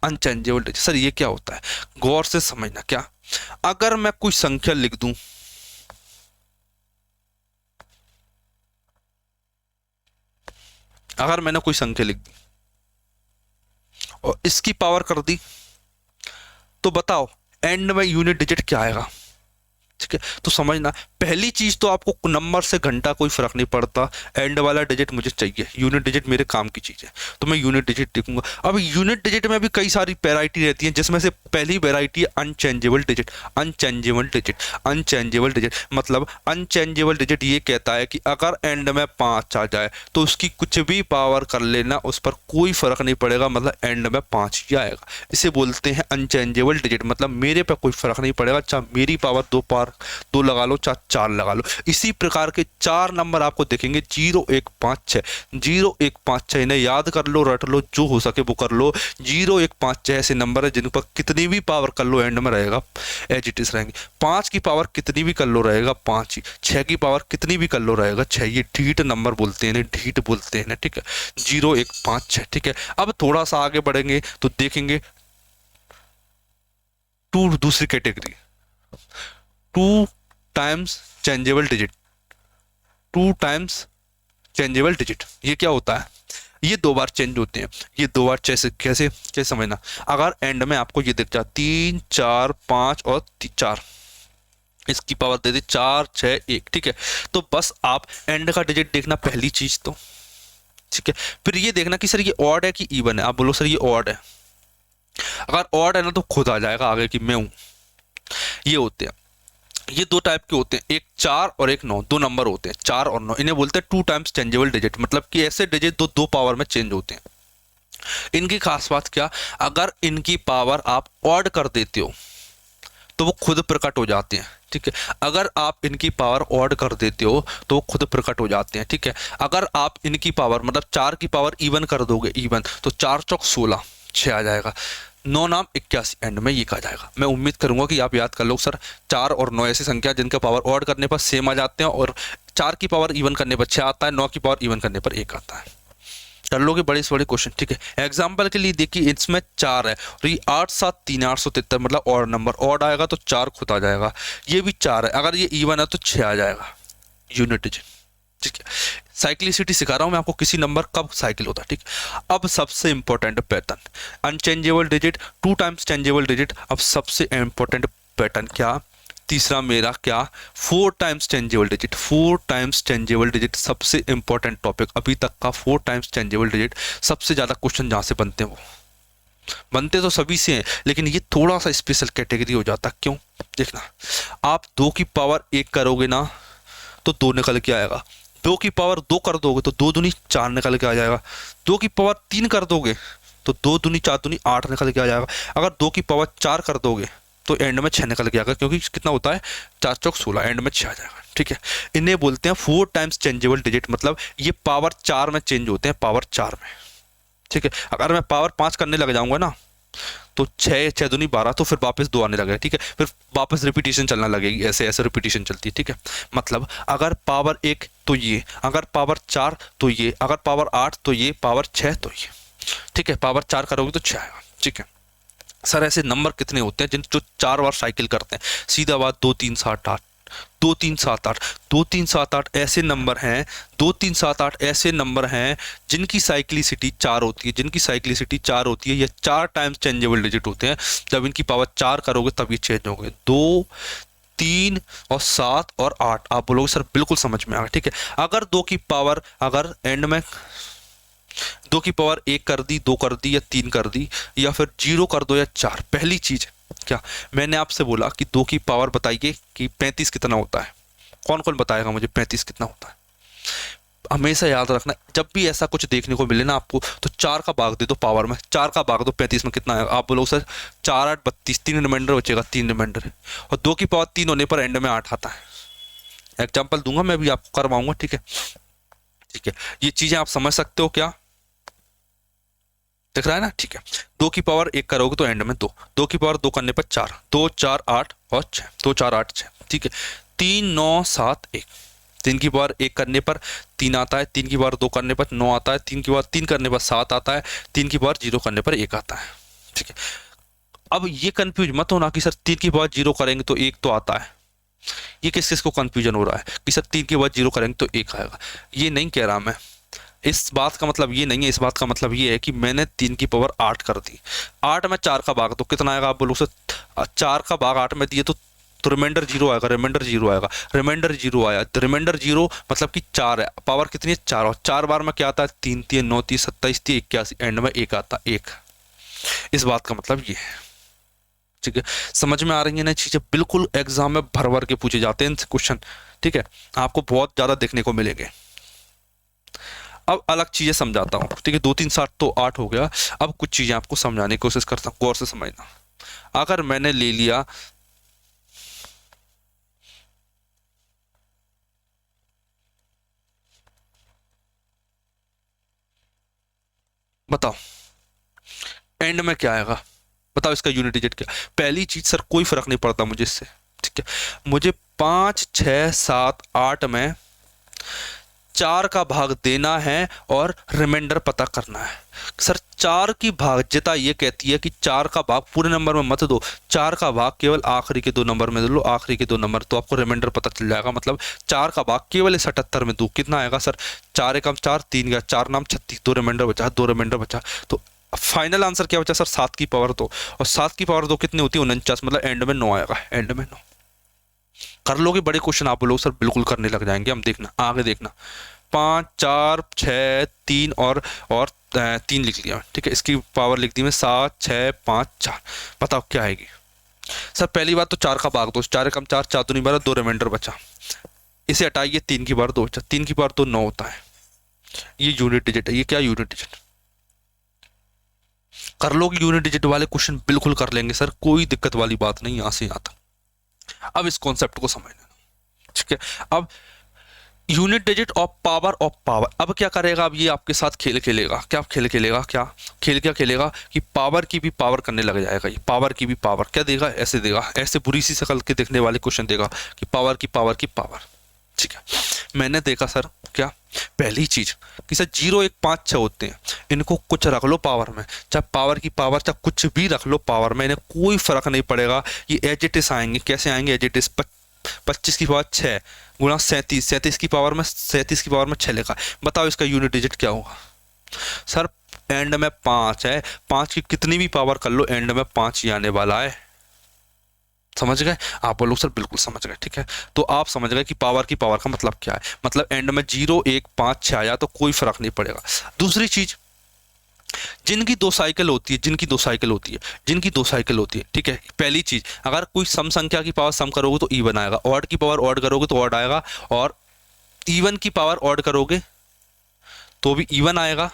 Unchangeable digit sir ये क्या होता है? गौर से समझना, क्या अगर मैं कोई संख्या लिख दूं, अगर मैंने कोई संख्या लिख दी और इसकी पावर कर दी, तो बताओ एंड में यूनिट डिजिट क्या आएगा, ठीक है। तो समझना, पहली चीज तो आपको नंबर से घंटा कोई फर्क नहीं पड़ता, एंड वाला डिजिट मुझे चाहिए, यूनिट डिजिट मेरे काम की चीज है, तो मैं यूनिट डिजिट लिखूंगा। अब यूनिट डिजिट में भी कई सारी वैरायटी रहती है, जिसमें से पहली वैरायटी है अनचेंजेबल डिजिट। अनचेंजेबल डिजिट मतलब अनचेंजेबल डिजिट ये कहता है कि अगर एंड में 5 आ जाए तो उसकी कुछ भी पावर कर लेना, उस पर कोई फर्क नहीं पड़ेगा, मतलब एंड में 5 ही आएगा। इसे बोलते हैं अनचेंजेबल डिजिट, मतलब मेरे पे कोई फर्क नहीं पड़ेगा, चाहे मेरी पावर 2 लगा लो, चाहे 4 लगा लो। इसी प्रकार के 4 नंबर आपको देखेंगे, 0 1 5 6, 0 1 5 6, इन्हें याद कर लो, रट लो, जो हो सके वो कर लो। 0 1 5 6 ऐसे नंबर है जिन पर कितनी भी पावर कर लो एंड में रहेगा एज इट इज रहेंगे। 5 की पावर कितनी भी कर लो रहेगा 5 ही, 6 की पावर कितनी भी कर लो रहेगा 6। ये ढीठ नंबर बोलते हैं, ढीठ बोलते हैं, ठीक है। 0 1 5 6, ठीक है। अब थोड़ा सा आगे बढ़ेंगे तो देखेंगे दूसरी category, 2 times changeable digit. 2 times changeable digit ये क्या होता है? ये 2 बार चेंज होते हैं, ये 2 बार कैसे समझना, अगर एंड में आपको ये दिख जाए 3 4 5 और 4, इसकी पावर दे दी 4 6 1, ठीक है। तो बस आप एंड का डिजिट देखना पहली चीज तो, ठीक है। फिर ये देखना कि सर ये ऑड है कि इवन है, आप बोलो सर ये ऑड है, अगर ऑड है ना तो खुद आ जाएगा आगे कि मैं हूं। ये होते हैं, ये 2 टाइप के होते हैं, एक 4 और एक 9, 2 नंबर होते हैं 4 और 9, इन्हें बोलते हैं 2 टाइम्स चेंजेबल डिजिट, मतलब कि ऐसे डिजिट 2 पावर में चेंज होते हैं। इनकी खास बात क्या, अगर इनकी पावर आप ऑड कर देते हो तो वो खुद प्रकट हो जाते हैं, ठीक है। अगर आप इनकी पावर ऑड कर देते हो तो वो खुद प्रकट हो जाते हैं, ठीक है। अगर आप इनकी पावर मतलब 4 की पावर इवन कर दोगे, इवन, तो 4 चौक 16, 6 आ जाएगा, 9 नाम 81, एंड में ये कहा जाएगा। मैं उम्मीद करूंगा कि आप याद कर लो सर, 4 और 9 ऐसी संख्या जिनका पावर ऑड करने पर सेम आ जाते हैं, और 4 की पावर इवन करने पर 6 आता है, 9 की पावर इवन करने पर 1 आता है। कर लोगे बड़े से बड़े क्वेश्चन, ठीक है। एग्जाम्पल के लिए देखिए, इसमें 4 है और ये 8 7 3 873, मतलब और नंबर ऑड आएगा तो 4 खुद आ जाएगा। ये भी 4 है, अगर ये इवन है तो 6 आ जाएगा, यूनिट डिजिट, ठीक है। साइक्लिसिटी सिखा रहा हूं मैं आपको, किसी नंबर कब साइकिल होता है, ठीक। अब सबसे important pattern, unchangeable digit, 2 times changeable digit. अब सबसे इंपॉर्टेंट पैटर्न क्या, तीसरा मेरा क्या, 4 times changeable digit. 4 times changeable digit सबसे इंपॉर्टेंट टॉपिक अभी तक का। 4 टाइम्स चेंजेबल डिजिट सबसे ज्यादा क्वेश्चन जहां से बनते हैं, वो बनते तो सभी से हैं, लेकिन ये थोड़ा सा स्पेशल कैटेगरी हो जाता। क्यों, देखना, आप 2 की पावर 1 करोगे ना तो 2 निकल के आएगा। 2 की पावर 2 कर दोगे तो 2 दूनी 4 निकल के आ जाएगा। 2 की पावर 3 कर दोगे तो 2 दूनी 4 दूनी 8 निकल के आ जाएगा। अगर 2 की पावर 4 कर दोगे तो एंड में 6 निकल के आएगा, क्योंकि कितना होता है 4 चौक 16, एंड में 6 आ जाएगा, ठीक है। इन्हें बोलते हैं 4 टाइम्स चेंजेबल डिजिट, मतलब ये पावर 4 में चेंज होते हैं, पावर 4 में, ठीक है। अगर मैं पावर 5 करने लग जाऊंगा ना तो 6 6 दूनी 12, तो फिर वापस 2 आने लगेगा, ठीक है। फिर वापस रिपीटेशन चलना लगेगी, ऐसे ऐसे रिपीटेशन चलती है, ठीक है। मतलब अगर पावर 1 तो ये, अगर पावर 4 तो ये, अगर पावर 8 तो ये, पावर 6 तो ये, ठीक है। पावर 4 करोगे तो 6 आएगा, ठीक है। सर ऐसे नंबर कितने होते हैं जिन जो 4 बार साइकिल करते हैं? सीधा बात, 2 3 7 8, 2 3 7 8, 2 3 7 8 ऐसे नंबर हैं, 2 3 7 8 ऐसे नंबर हैं जिनकी साइक्लिसिटी 4 होती है, जिनकी साइक्लिसिटी 4 होती है। ये 4 टाइम्स चेंजेबल डिजिट होते हैं। जब इनकी पावर 4 करोगे तब ये चेंज होंगे। 2 3 और 7 और 8, आप बोलोगे सर बिल्कुल समझ में आ गया, ठीक है। अगर 2 की पावर, अगर एंड में 2 की पावर 1 कर दी, 2 कर दी या 3 कर दी, या फिर 0 कर दो या 4, पहली चीज क्या, मैंने आपसे बोला कि 2 की पावर बताइए कि 35 कितना होता है। कौन कौन बताएगा मुझे 35 कितना होता है? हमेशा याद रखना, जब भी ऐसा कुछ देखने को मिले ना आपको, तो 4 का भाग दे दो पावर में, 4 का भाग दो 35 में, कितना है? आप बोलो सर 4 8 32, 3 रिमाइंडर बचेगा, 3 रिमाइंडर, और 2 की पावर 3 होने पर एंड में 8 आता है। एग्जाम्पल दूंगा मैं भी, आपको करवाऊंगा, ठीक है, ठीक है। ये चीजें आप समझ सकते हो क्या, दिख रहा है ना, ठीक है। 2 की पावर 1 करोगे तो एंड में 2, 2 की पावर 2 करने पर 4, 2 4 8 और 6, 2 4 8 6, ठीक है। 3 9 7 1, 3 की पावर 1 करने पर 3 आता है, 3 की पावर 2 करने पर 9 आता है, 3 की पावर 3 करने पर 7 आता है, 3 की पावर 0 करने पर 1 आता है, ठीक है। अब ये कंफ्यूज मत होना कि सर 3 की पावर 0 करेंगे तो 1 तो आता है। ये किस किस को कंफ्यूजन हो रहा है कि सर 3 की पावर 0 करेंगे तो 1 आएगा? ये नहीं कह रहा मैं, इस बात का मतलब ये नहीं है। इस बात का मतलब ये है कि मैंने 3 की पावर 8 कर दी, 8 में 4 का भाग तो कितना आएगा? आप बोलो सर 4 का भाग 8 में दिए तो रिमाइंडर 0 आएगा, रिमाइंडर 0 आएगा, रिमाइंडर 0 आया, तो रिमाइंडर 0 मतलब कि 4 है, पावर कितनी है? 4, और 4 बार में क्या आता है? 3 3 9 3 27 3 81, एंड में 1 आता है, 1। इस बात का मतलब ये है, ठीक है। समझ में आ रही है ना चीजें? बिल्कुल एग्जाम में भर भर के पूछे जाते हैं क्वेश्चन, ठीक है। आपको बहुत ज्यादा देखने को मिलेंगे। अब अलग चीजें समझाता हूँ, ठीक है। 2 3 7 तो 8 हो गया। अब कुछ चीजें आपको समझाने की कोशिश करता हूँ, गौर से समझना। अगर मैंने ले लिया, बताओ एंड में क्या आएगा? बताओ इसका यूनिट डिजिट क्या? पहली चीज सर कोई फर्क नहीं पड़ता मुझे इससे, ठीक है। मुझे 5 6 7 8 में 4 का भाग देना है और रिमाइंडर पता करना है। सर 4 की भाज्यता ये कहती है कि 4 का भाग पूरे नंबर में मत दो, 4 का भाग केवल आखिरी के 2 नंबर में दे लो, आखिरी के 2 नंबर, तो आपको रिमाइंडर पता चल जाएगा। मतलब 4 का भाग केवल 77 में दो, कितना आएगा सर? 4 एकम 4, 3 गया 4 नाम 36, 2 रिमाइंडर बचा, 2 रिमाइंडर बचा, तो फाइनल आंसर क्या बचा सर? 7 की पावर 2, और 7 की पावर 2 कितनी होती है? 49, मतलब एंड में 9 आएगा, एंड में 9। कर लोगे बड़े क्वेश्चन आप लोग सर, बिल्कुल करने लग जाएंगे हम, देखना आगे देखना। 5 4 6 3 और 3 लिख लिया, ठीक है। इसकी पावर लिख दी मैं 7 6 5 4, बताओ क्या आएगी? सर पहली बात तो 4 का भाग दो, 4 एकम 4, 4 दूनी 12, 2 रिमाइंडर बचा, इसे हटाइए, 3 की पावर 2 बचा, 3 की पावर 2 9 होता है। ये यूनिट डिजिट है, ये क्या यूनिट डिजिट? कर लोगे यूनिट डिजिट वाले क्वेश्चन, बिल्कुल कर लेंगे सर, कोई दिक्कत वाली बात नहीं यहां से यहां तक। अब इस कॉन्सेप्ट को समझना, ठीक है। अब यूनिट डिजिट ऑफ पावर, अब क्या करेगा? अब ये आपके साथ खेल खेलेगा, क्या खेल खेलेगा? क्या खेलेगा कि पावर की भी पावर करने लग जाएगा। ये पावर की भी पावर क्या देगा? ऐसे देगा, ऐसे बुरी सी शक्ल के दिखने वाले क्वेश्चन देगा कि पावर की पावर की पावर, ठीक है। मैंने देखा सर क्या? पहली चीज कि सर 0 1 5 6 होते हैं, इनको कुछ रख लो पावर में, चाहे पावर की पावर चाहे कुछ भी रख लो पावर में, इन्हें कोई फर्क नहीं पड़ेगा, ये एज इट इज आएंगे। कैसे आएंगे? As it is. 25 की पावर 6 गुणा 37, 37 की पावर में 6 लिखा है। बताओ इसका यूनिट डिजिट क्या होगा? सर एंड में 5 है, 5 की कितनी भी पावर कर लो, एंड में 5 ही आने वाला है। समझ गए? आप बोलो सर बिल्कुल समझ गए। ठीक है, तो आप समझ गए कि पावर की पावर का मतलब क्या है। मतलब एंड में 0 1 5 6 आया तो कोई फर्क नहीं पड़ेगा। दूसरी चीज, जिनकी दो साइकिल होती है, ठीक है, पहली चीज, अगर कोई सम संख्या की पावर सम करोगे तो इवन आएगा, ऑड की पावर ऑड करोगे तो ऑड आएगा, और इवन की पावर ऑड करोगे तो भी इवन आएगा।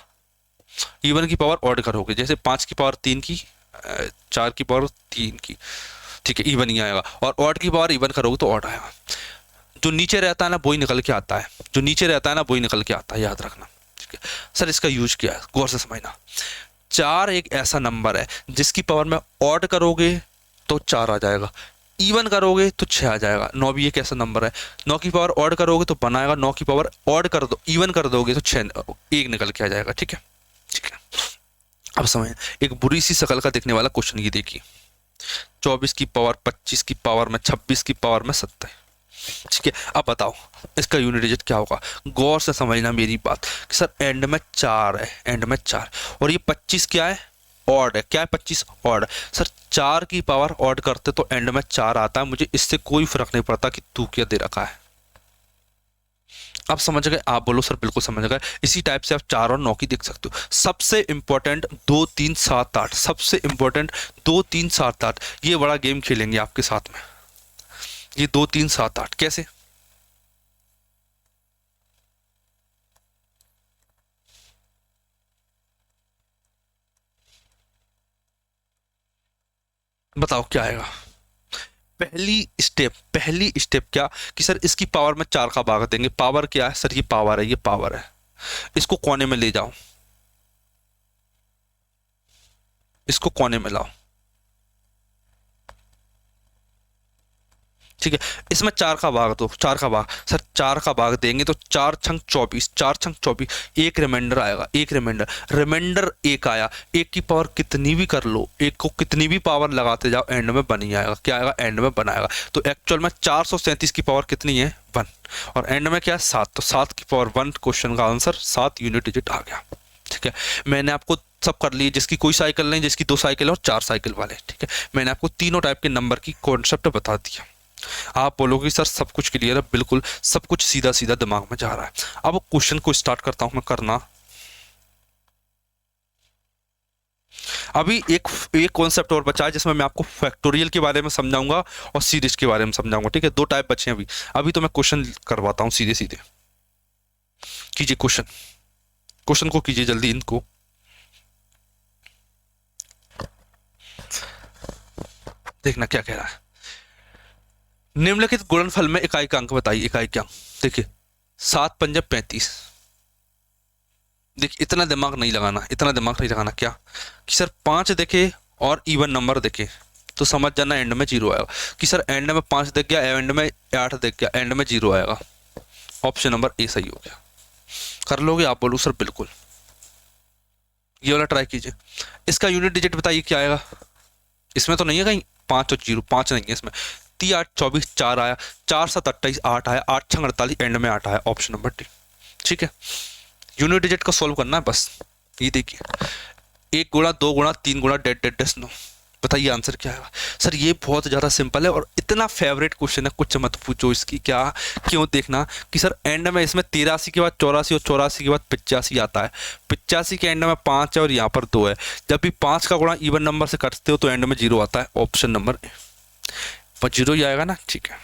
इवन की पावर ऑड करोगे, जैसे 5 की पावर 3 की, 4 की पावर 3 की, ठीक है, इवन ही आएगा। और ऑड की पावर इवन करोगे तो ऑड आएगा। जो नीचे रहता है ना वही निकल के आता है, याद रखना। ठीक है सर, इसका यूज क्या है गौर से समझना। 4 एक ऐसा नंबर है जिसकी पावर में ऑड करोगे तो 4 आ जाएगा, इवन करोगे तो 6 आ जाएगा। 9 भी एक ऐसा नंबर है, 9 की पावर ऑड करोगे तो बनाएगा, 9 की पावर ऑड कर दो इवन कर दोगे तो 6 1 निकल के आ जाएगा। ठीक है, अब समझ, एक बुरी सी शकल का दिखने वाला क्वेश्चन ये देखिए, 24 की पावर 25 की पावर में 26 की पावर में 27। ठीक है, अब बताओ इसका यूनिट डिजिट क्या होगा। गौर से समझना मेरी बात कि सर एंड में 4 है, और ये 25 क्या है? ऑड है। क्या है? 25 ऑड। सर 4 की पावर ऑड करते तो एंड में 4 आता है, मुझे इससे कोई फर्क नहीं पड़ता कि तू क्या दे रखा है। आप समझ गए? आप बोलो सर बिल्कुल समझ गए। इसी टाइप से आप 4 और 9 की देख सकते हो। सबसे इंपॉर्टेंट 2 3 7 8, सबसे इंपॉर्टेंट 2 3 7 8, ये बड़ा गेम खेलेंगे आपके साथ में। ये 2 3 7 8 कैसे? बताओ क्या आएगा? पहली स्टेप क्या कि सर इसकी पावर में 4 का भाग देंगे। पावर क्या है सर? ये पावर है, इसको कोने में ले जाओ, इसको कोने में लाओ। ठीक है, इसमें 4 का भाग दो, 4 का भाग। सर 4 का भाग देंगे तो 4 छंग 24, 4 छंग 24, एक रिमाइंडर आएगा, रिमाइंडर 1 आया। 1 की पावर कितनी भी कर लो, 1 को कितनी भी पावर लगाते जाओ, एंड में बन ही आएगा। क्या आएगा? एंड में बन आएगा। तो एक्चुअल में 437 की पावर कितनी है? 1, और एंड में क्या है? 7। तो 7 की पावर 1, क्वेश्चन का आंसर 7 यूनिट डिजिट आ गया। ठीक है, मैंने आपको सब कर लिए, जिसकी कोई साइकिल नहीं, जिसकी 2 साइकिल और 4 साइकिल वाले। ठीक है, मैंने आपको तीनों टाइप के नंबर की कॉन्सेप्ट बता दिया। आप बोलोगे सर सब कुछ क्लियर है, बिल्कुल सब कुछ सीधा सीधा दिमाग में जा रहा है। अब क्वेश्चन को स्टार्ट करता हूं मैं करना। अभी एक कॉन्सेप्ट और बचा है जिसमें मैं आपको फैक्टोरियल के बारे में समझाऊंगा और सीरीज के बारे में समझाऊंगा। ठीक है, 2 टाइप बचे हैं अभी तो मैं क्वेश्चन करवाता हूं सीधे सीधे। कीजिए क्वेश्चन को कीजिए जल्दी, इनको देखना क्या कह रहा है। निम्नलिखित गुणनफल में इकाई का अंक बताइए। इकाई क्या? देखिए 7 पंजे 35। देखिए इतना दिमाग नहीं लगाना। क्या कि सर 5 देखे और इवन नंबर देखे तो समझ जाना एंड में 0 आएगा। कि सर एंड में 5 देख गया, एंड में 8 देख गया, एंड में 0 आएगा। ऑप्शन नंबर ए सही हो गया। कर लोगे? आप बोलो सर बिल्कुल। ये वाला ट्राई कीजिए। इसका यूनिट डिजिट बताइए क्या आएगा। इसमें तो नहीं है कहीं 5 और 0, 5 नहीं है इसमें। 3 8 24 4 आया, 4 7 28 8 आया, 8 6 48, एंड में 8 आया। Option number D. ठीक है, यूनिट डिजिट को सोल्व करना है बस। ये देखिए 1 गुणा 2 गुणा 3 गुणा डेड डेड डेस 9। बताइए आंसर क्या है। सर ये बहुत ज़्यादा सिंपल है और इतना फेवरेट क्वेश्चन है, कुछ मत पूछो इसकी क्या। क्यों? देखना कि सर एंड में इसमें 83 के बाद 84 और 84 के बाद 85 आता है। 85 के एंड में 5 है और यहाँ पर 2 है। जब भी 5 का गुणा इवन नंबर से करते हो तो एंड में 0 आता है। ऑप्शन नंबर ए, 0 ही आएगा ना। ठीक है,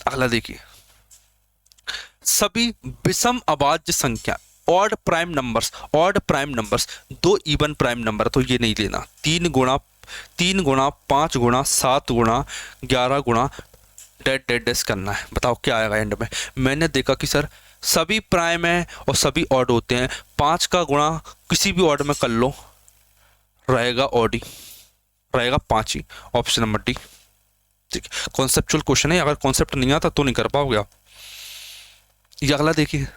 अगला देखिए। सभी विषम अभाज्य संख्या odd prime numbers 2 even prime number, तो ये नहीं लेना। 3 गुणा 5 गुणा 7 गुणा 11 गुणा डेड डेड डेस करना है। बताओ क्या आएगा एंड में। मैंने देखा कि सर सभी प्राइम है और सभी ऑड होते हैं। 5 का गुणा किसी भी ऑर्डर में कर लो, रहेगा ऑड ही, रहेगा 5 ही। Option number D. ठीक है, कॉन्सेप्चुअल क्वेश्चन है, अगर कॉन्सेप्ट नहीं आता तो नहीं कर पाओगे आप। ये अगला देखिए,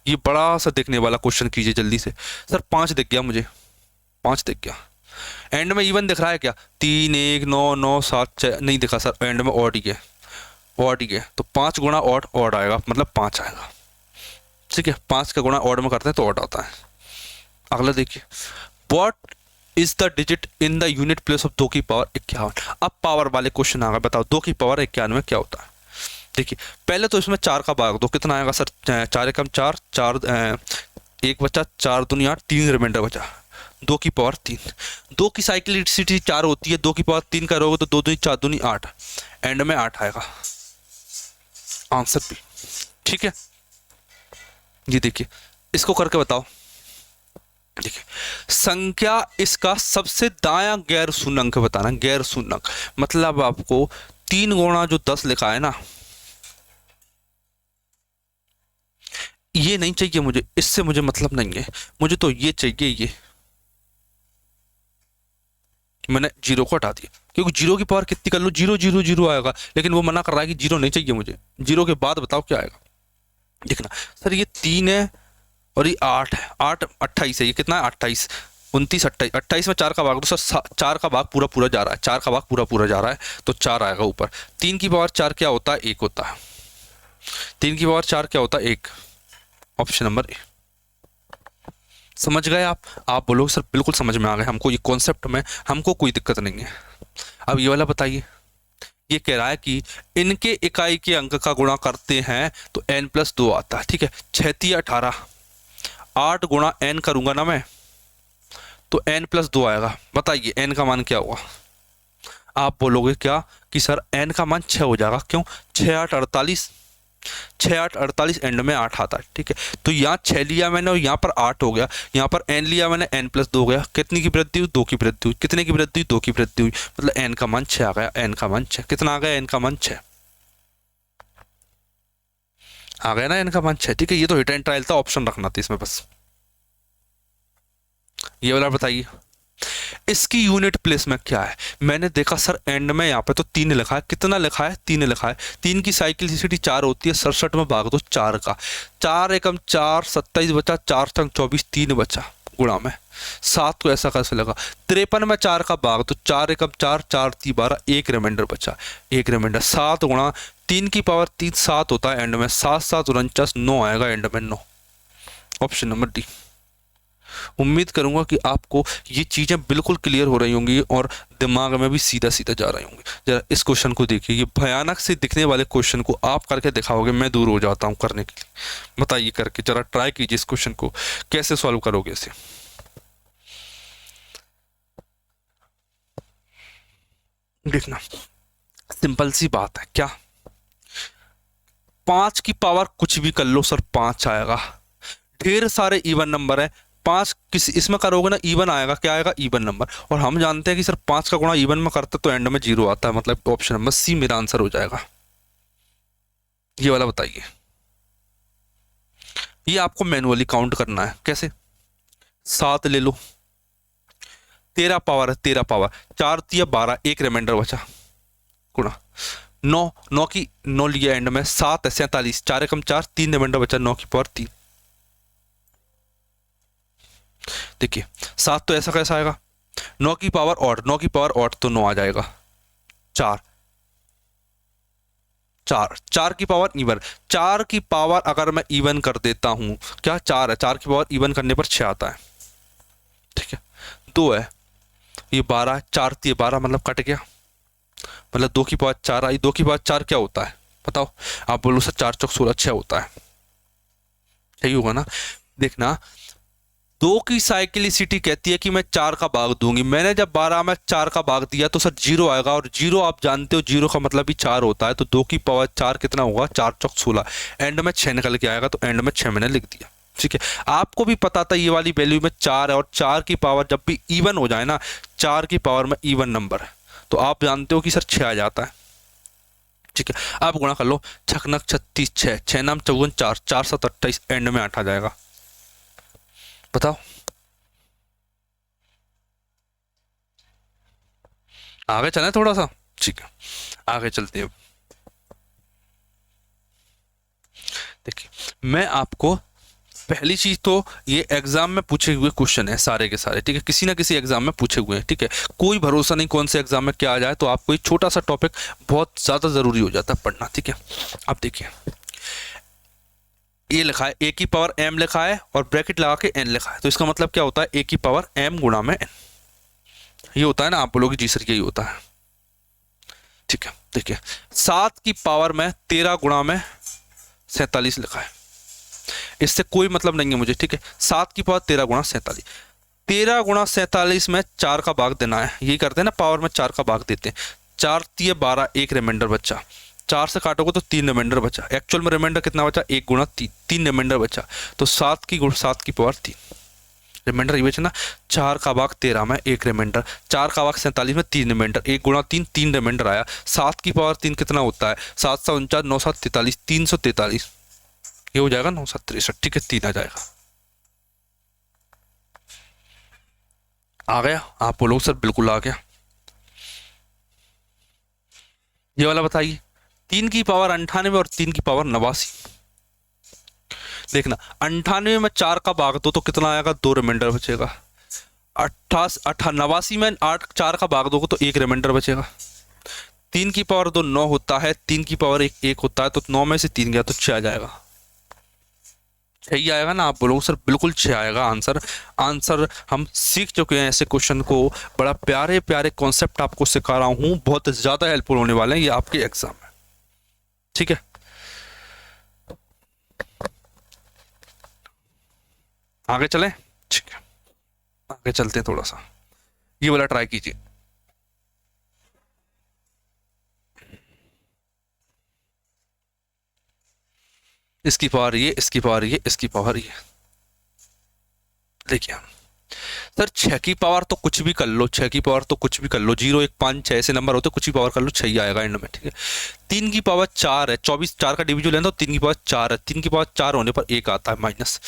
ये बड़ा सा देखने वाला क्वेश्चन कीजिए जल्दी से। सर 5 दिख गया मुझे, 5 दिख गया। एंड में इवन दिख रहा है क्या? 3 1 9 9 7 6 नहीं दिखा सर, एंड में ऑड ही है, ऑड ही है। तो 5 गुणा ऑड, ऑड आएगा, मतलब 5 आएगा। ठीक है, 5 का गुणा ऑड में करते हैं तो ऑड आता है। अगला देखिए, what is the digit in the unit place of 2 की पावर 51। अब पावर वाले क्वेश्चन आ गए, बताओ 2 की पावर 51 में क्या होता है। देखिए पहले तो इसमें 4 का भाग दो, कितना आएगा सर? 4 एकम 4, 4 एक बचा, 4 दूनी 8, 3 रिमाइंडर बचा, 2 की पावर 3। 2 की साइक्लिसिटी 4 होती है, 2 की पावर 3 करोगे तो 2 दूनी 4 दूनी 8, एंड में 8 आएगा आंसर भी। ठीक है, ये देखिए इसको करके बताओ। देखिए संख्या इसका सबसे दायां गैर शून्य अंक बताना, गैर शून्य अंक मतलब आपको 3 गुणा जो 10 लिखा है ना, ये नहीं चाहिए मुझे, इससे मुझे मतलब नहीं है, मुझे तो ये चाहिए। ये मैंने जीरो को हटा दिया, क्योंकि जीरो की पावर कितनी कर लो, जीरो जीरो जीरो आएगा, लेकिन वो मना कर रहा है कि जीरो नहीं चाहिए मुझे, जीरो के बाद बताओ क्या आएगा। देखना सर, ये 3 है और ये 8 है, 8 28 है, ये कितना है 28, 29 28, 28 में 4 का भाग दो सर, 4 का भाग पूरा पूरा जा रहा है, 4 का भाग पूरा पूरा जा रहा है तो 4 आएगा ऊपर। 3 की पावर 4 क्या होता है? 1 होता है। 3 की पावर 4 क्या होता है? 1। Option number A. समझ गए आप बोलोगे सर बिल्कुल समझ में आ गए हमको, ये कॉन्सेप्ट में हमको कोई दिक्कत नहीं है। अब ये वाला बताइए, ये कह रहा है कि इनके इकाई के अंक का गुणा करते हैं तो n+2 आता है। ठीक है, 6 18, 8 गुणा n करूंगा ना मैं तो n+2 आएगा। बताइए n का मान क्या हुआ? आप बोलोगे क्या कि सर n का मान 6 हो जाएगा, क्यों? 6 8 48, 6 8 48, एंड में 8 आता है। ठीक है, तो यहाँ 6 लिया मैंने और यहाँ पर 8 हो गया, यहाँ पर n लिया मैंने, n+2 हो गया। कितनी की वृद्धि हुई? 2 की वृद्धि हुई। कितने की वृद्धि हुई? 2 की वृद्धि हुई, मतलब n का मान 6 आ गया। n का मान 6 कितना आ गया? n का मान 6 आ गया ना, n का मान 6। ठीक है, ये तो हिट एंड ट्रायल था, ऑप्शन रखना था इसमें बस। ये वाला बताइए, इसकी यूनिट प्लेस में क्या है? मैंने देखा सर एंड में यहाँ पे तो 3 लिखा है, कितना लिखा है? 3 लिखा है। 3 की साइक्लिसिटी 4 होती है, 67 में भाग दो 4 का, 4 एकम 4, 27 बचा, 4 संग 24, 3 बचा गुणा में 7 को ऐसा कैसे लगा? 53 में 4 का भाग तो 4 एकम 4, 4 3 12, 1 रिमाइंडर बचा, 1 रिमाइंडर, 7 गुणा 3 की पावर 3 7 होता है एंड में, 7 7 49, 9 आएगा एंड में 9। Option number D. उम्मीद करूंगा कि आपको ये चीज़ें बिल्कुल क्लियर हो रही होंगी और दिमाग में भी सीधा सीधा जा रही होंगी। जरा इस क्वेश्चन को देखिए, ये भयानक से दिखने वाले क्वेश्चन को आप करके दिखाओगे, मैं दूर हो जाता हूँ करने के लिए। बताइए करके जरा ट्राई कीजिए इस क्वेश्चन को, कैसे सॉल्व करोगे इसे। देखना सिंपल सी बात है, क्या 5 की पावर कुछ भी कर लो सर 5 आएगा। ढेर सारे इवन नंबर है, 5 किसी इसमें करोगे ना इवन आएगा, क्या आएगा? Even number. और हम जानते हैं कि सर 5 का गुणा इवन में करते तो एंड में 0 आता है, मतलब ऑप्शन नंबर सी मेरा आंसर हो जाएगा। ये वाला बताइए, ये आपको मैनुअली काउंट करना है। कैसे? 7 ले लो, 13 पावर है, 13 पावर 4 3 12, 1 रिमाइंडर बचा गुणा 9, 9 की 9 लिया एंड में, 7 है 47, 4 एकम 4, 3 रिमाइंडर बचा, 9 की पावर 3। देखिए 7 तो ऐसा कैसा आएगा? 9 की पावर ऑड, 9 की पावर ऑड तो 9 आ जाएगा। 4 4 4 की पावर इवन, 4 की पावर अगर मैं इवन कर देता हूं, क्या 4 है, 4 की पावर इवन करने पर 6 आता है। ठीक है, 2 है, ये 12 है, 4 3 12, मतलब कट गया, मतलब 2 की पावर 4 आई। 2 की पावर 4 क्या होता है बताओ? आप बोलो सर 4 चौक 16, 6 होता है, सही होगा ना? देखना 2 की साइक्लिसिटी कहती है कि मैं 4 का भाग दूंगी, मैंने जब 12 में 4 का भाग दिया तो सर 0 आएगा, और 0 आप जानते हो 0 का मतलब ही 4 होता है, तो 2 की पावर 4 कितना होगा? 4 चौक 16, एंड में 6 निकल के आएगा, तो एंड में 6 मैंने लिख दिया। ठीक है, आपको भी पता था ये वाली वैल्यू में 4 है, और 4 की पावर जब भी इवन हो जाए ना, 4 की पावर में इवन नंबर है तो आप जानते हो कि सर 6 आ जाता है। ठीक है, आप गुणा कर लो, 6 36, 6 6 नाम 54, 4 4 7 28, एंड में 8 आ जाएगा। बताओ आगे चलें थोड़ा सा? ठीक है, आगे चलते हैं। देखिए मैं आपको पहली चीज तो ये एग्जाम में पूछे हुए क्वेश्चन है सारे के सारे, ठीक है, किसी ना किसी एग्जाम में पूछे हुए हैं, ठीक है, कोई भरोसा नहीं कौन से एग्जाम में क्या आ जाए, तो आपको एक छोटा सा टॉपिक बहुत ज्यादा जरूरी हो जाता है पढ़ना, ठीक है। अब देखिए ये लिखा है ए की पावर एम लिखा है और ब्रैकेट लगा के एन लिखा है, तो इसका मतलब क्या होता है ए की पावर एम गुणा में एन, ये होता है ना, आप बोलोगे जी सर यही होता है, ठीक है। देखिए 7 की पावर में 13 गुणा में 47 लिखा है, इससे कोई मतलब नहीं है मुझे, ठीक है। 7 की पावर 13 गुणा 47, 13 गुणा 47 में 4 का भाग देना है, यही करते हैं ना, पावर में 4 का भाग देते हैं, 4 तिये 12, एक रिमाइंडर बचा, 4 से काटोगे तो 3 रिमाइंडर बचा, एक्चुअल में रिमाइंडर कितना बचा, 1 गुणा 3 रिमाइंडर बचा, तो 7 की पावर 3 रिमाइंडर ये बचा ना, 4 का भाग 13 में 1 रिमाइंडर, 4 का भाग 47 में 3 रिमाइंडर, 1 गुणा 3 रिमाइंडर आया, 7 की पावर 3 कितना होता है, 749, 943, 343, ये हो जाएगा 963, ठीक है, 3 आ जाएगा। आ गया, आप बोलोगे सर बिल्कुल आ गया। ये वाला बताइए 3 की पावर 98 और 3 की पावर 89, देखना 98 में 4 का भाग दो तो कितना आएगा, 2 रिमाइंडर बचेगा, 89 में 4 का भाग दोगे तो 1 रिमाइंडर बचेगा, 3 की पावर 2 9 होता है, 3 की पावर 1 होता है, तो 9 में से 3 गया तो 6 आ जाएगा, 6 ही आएगा ना, आप बोलोगे सर बिल्कुल 6 आएगा आंसर। आंसर हम सीख चुके हैं ऐसे क्वेश्चन को, बड़ा प्यारे प्यारे कॉन्सेप्ट आपको सिखा रहा हूं, बहुत ज्यादा हेल्पफुल होने वाले हैं ये आपके एग्जाम में, ठीक है। आगे चलें, ठीक है, आगे चलते हैं, थोड़ा सा ये वाला ट्राई कीजिए। इसकी पावर ये, इसकी पावर ये, इसकी पावर ये, देखिए सर 6 की पावर तो कुछ भी कर लो, 6 की पावर तो कुछ भी कर लो, 0 1 5 6 ऐसे नंबर होते, कुछ भी पावर कर लो 6 ही आएगा एंड में, ठीक है। 3 की पावर 4 है, 24 4 का डिवीजन लेना तो 3 की पावर 4 है, 3 की पावर 4 होने पर 1 आता है माइनस,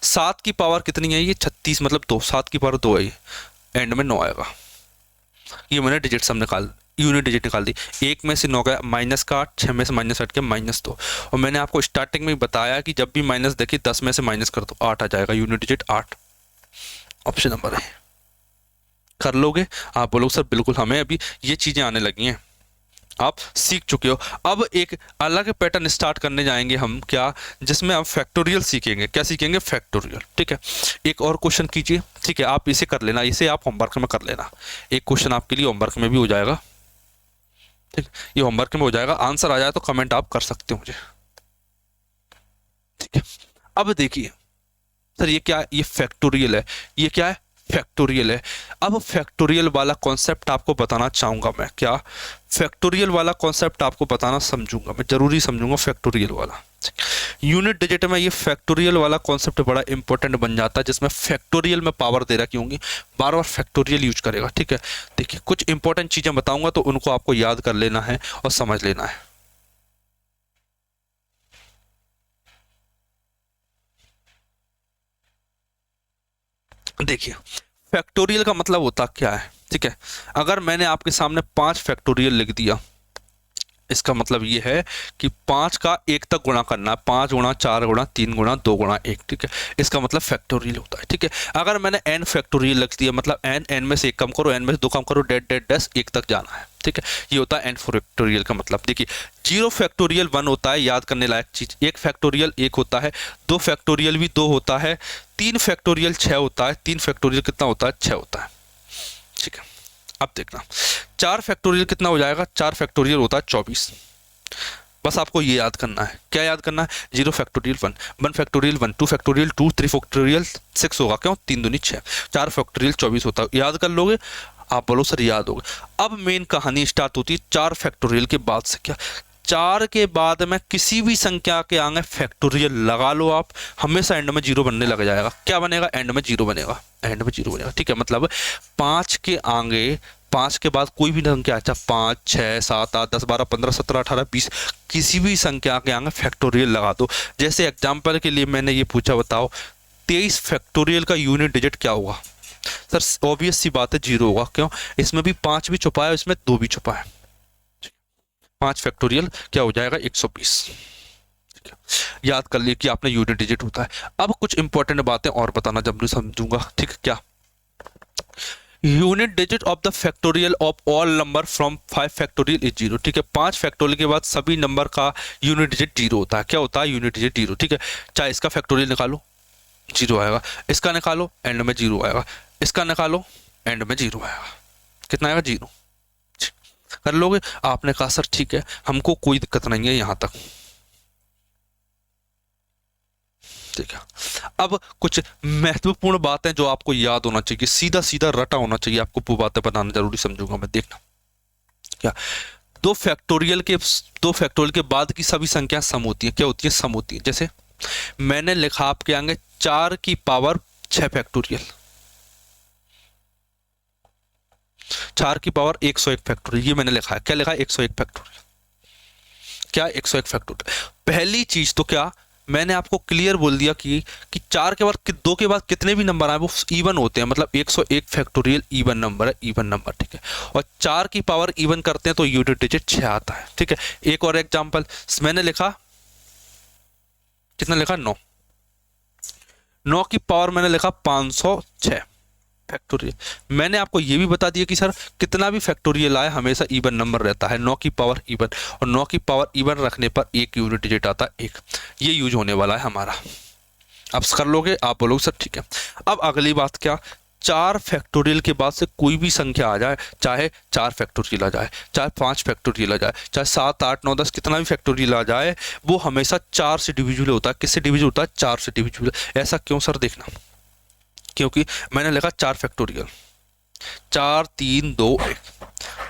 7 की पावर कितनी है ये 36 मतलब 2, 7 की पावर 2 है, एंड में 9 आएगा, ये मैंने डिजिट सब निकाल, यूनिट डिजिट निकाल दी, 1 में से 9 गया माइनस का 8, 6 में से माइनस 8 के -2, और मैंने आपको स्टार्टिंग में ही बताया कि जब भी माइनस देखिए 10 में से माइनस कर दो 8 आ जाएगा, यूनिट डिजिट 8, ऑप्शन नंबर है, कर लोगे आप बोलोगे सर बिल्कुल, हमें अभी ये चीजें आने लगी हैं, आप सीख चुके हो। अब एक अलग पैटर्न स्टार्ट करने जाएंगे हम, क्या, जिसमें आप फैक्टोरियल सीखेंगे, क्या सीखेंगे, फैक्टोरियल, ठीक है। एक और क्वेश्चन कीजिए, ठीक है, आप इसे कर लेना, इसे आप होमवर्क में कर लेना, एक क्वेश्चन आपके लिए होमवर्क में भी हो जाएगा, ठीक, ये होमवर्क में हो जाएगा, आंसर आ जाए तो कमेंट आप कर सकते हो मुझे, ठीक है। अब देखिए सर ये क्या है, ये फैक्टोरियल है, ये क्या है, फैक्टोरियल है। अब फैक्टोरियल वाला कॉन्सेप्ट आपको बताना चाहूंगा मैं, क्या, फैक्टोरियल वाला कॉन्सेप्ट आपको बताना समझूंगा मैं, जरूरी समझूंगा फैक्टोरियल वाला, यूनिट डिजिट में ये फैक्टोरियल वाला कॉन्सेप्ट बड़ा इंपॉर्टेंट बन जाता है, जिसमें फैक्टोरियल में पावर दे रखी होंगी, बार बार फैक्टोरियल यूज करेगा, ठीक है। देखिए कुछ इंपॉर्टेंट चीजें बताऊंगा तो उनको आपको याद कर लेना है और समझ लेना है। देखिए फैक्टोरियल का मतलब होता क्या है, ठीक है, अगर मैंने आपके सामने 5 फैक्टोरियल लिख दिया, इसका मतलब ये है कि 5 का 1 तक गुणा करना है, 5 गुणा 4 गुणा 3 गुणा 2 गुणा 1, ठीक है, इसका मतलब फैक्टोरियल होता है, ठीक है। अगर मैंने n फैक्टोरियल लिख दिया, मतलब n में से 1 कम करो, n में से 2 कम करो, डेट डेट डैश 1 तक जाना है, ठीक है, ये होता है n फैक्टोरियल का मतलब। देखिए 0 फैक्टोरियल 1 होता है, याद करने लायक चीज, 1 फैक्टोरियल 1 होता है, 2 फैक्टोरियल भी 2 होता है, 3 फैक्टोरियल 6 होता है, 3 फैक्टोरियल कितना होता है, 6 होता है, ठीक है। अब देखना 4 फैक्टोरियल कितना हो जाएगा, 4 फैक्टोरियल होता है 24, बस आपको ये याद करना है, क्या याद करना है, 0 फैक्टोरियल 1, 1 फैक्टोरियल 1, 2 फैक्टोरियल 2, 3 फैक्टोरियल 6 होगा, क्यों, 3 दूनी 6, 4 फैक्टोरियल 24 होता है, याद कर लोगे आप, बोलो सर याद होगा। अब मेन कहानी स्टार्ट होती है 4 फैक्टोरियल के बाद से, क्या, 4 के बाद में किसी भी संख्या के आगे फैक्टोरियल लगा लो आप, हमेशा एंड में 0 बनने लग जाएगा, क्या बनेगा, एंड में 0 बनेगा, एंड में 0 बनेगा, ठीक है। मतलब 5 के आगे, 5 के बाद कोई भी संख्या, अच्छा 5 6 7 8 10 12 15 17 18 20, किसी भी संख्या के आगे फैक्टोरियल लगा दो। जैसे एग्जाम्पल के लिए मैंने ये पूछा, बताओ 23 फैक्टोरियल का यूनिट डिजिट क्या होगा, सर ऑब्वियस सी बात है 0 होगा, क्यों, इसमें भी 5 भी छुपा है, इसमें 2 भी छुपा है, 5 फैक्टोरियल क्या हो जाएगा, 120, ठीक है, याद कर लिए कि आपने यूनिट डिजिट होता है। अब कुछ इंपॉर्टेंट बातें और बताना जब भी समझूंगा, ठीक है। क्या? Unit digit of the factorial of all number from 5 factorial is 0, ठीक है। 5 फैक्टोरियल के बाद सभी नंबर का यूनिट डिजिट 0 होता है। क्या होता है? यूनिट डिजिट 0, ठीक है। चाहे इसका फैक्टोरियल निकालो 0 आएगा, इसका निकालो एंड में 0 आएगा, इसका निकालो एंड में 0 आएगा। कितना आएगा? 0। कर लोगे? आपने कहा सर ठीक है, हमको कोई दिक्कत नहीं है यहां तक, ठीक है। अब कुछ महत्वपूर्ण बातें जो आपको याद होना चाहिए, सीधा सीधा रटा होना चाहिए आपको, वो बातें बताना जरूरी समझूंगा मैं। देखना क्या, दो फैक्टोरियल के बाद की सभी संख्या सम होती है। क्या होती है? सम होती है। जैसे मैंने लिखा आपके आगे 4 की पावर 6 फैक्टोरियल, 4 की पावर 101 फैक्टोरियल, ये मैंने लिखा है। क्या लिखा है? 101 फैक्टोरियल। क्या? 101 फैक्टोरियल। पहली चीज तो क्या मैंने आपको क्लियर बोल दिया कि 4 के बाद 2 के बाद कितने भी नंबर आए वो इवन होते हैं, मतलब 101 फैक्टोरियल इवन नंबर है, इवन नंबर, ठीक है। और 4 की पावर इवन करते हैं तो यूनिट डिजिट 6 आता है, ठीक है। एक और एग्जांपल मैंने लिखा, कितना लिखा? 9। 9 की पावर मैंने लिखा 506 फैक्टोरियल। मैंने आपको ये भी बता दिया कि सर कितना भी फैक्टोरियल आए हमेशा इवन नंबर रहता है, 9 की पावर इवन, और 9 की पावर इवन रखने पर एक यूनिट डिजिट आता है 1। ये यूज होने वाला है हमारा। अब कर लोगे? आप बोलोगे सर ठीक है। अब अगली बात क्या, 4 फैक्टोरियल के बाद से कोई भी संख्या आ जाए, चाहे 4 फैक्टोरियल आ जाए, चाहे 5 फैक्टोरियल आ जाए, चाहे 7 8 9 10 कितना भी फैक्टोरियल आ जाए, वो हमेशा 4 से डिविजिबल होता है। किससे डिविजिबल होता है? 4 से डिविजिबल। ऐसा क्यों सर? देखना, क्योंकि मैंने लिखा 4 फैक्टोरियल, 4 3 2 1,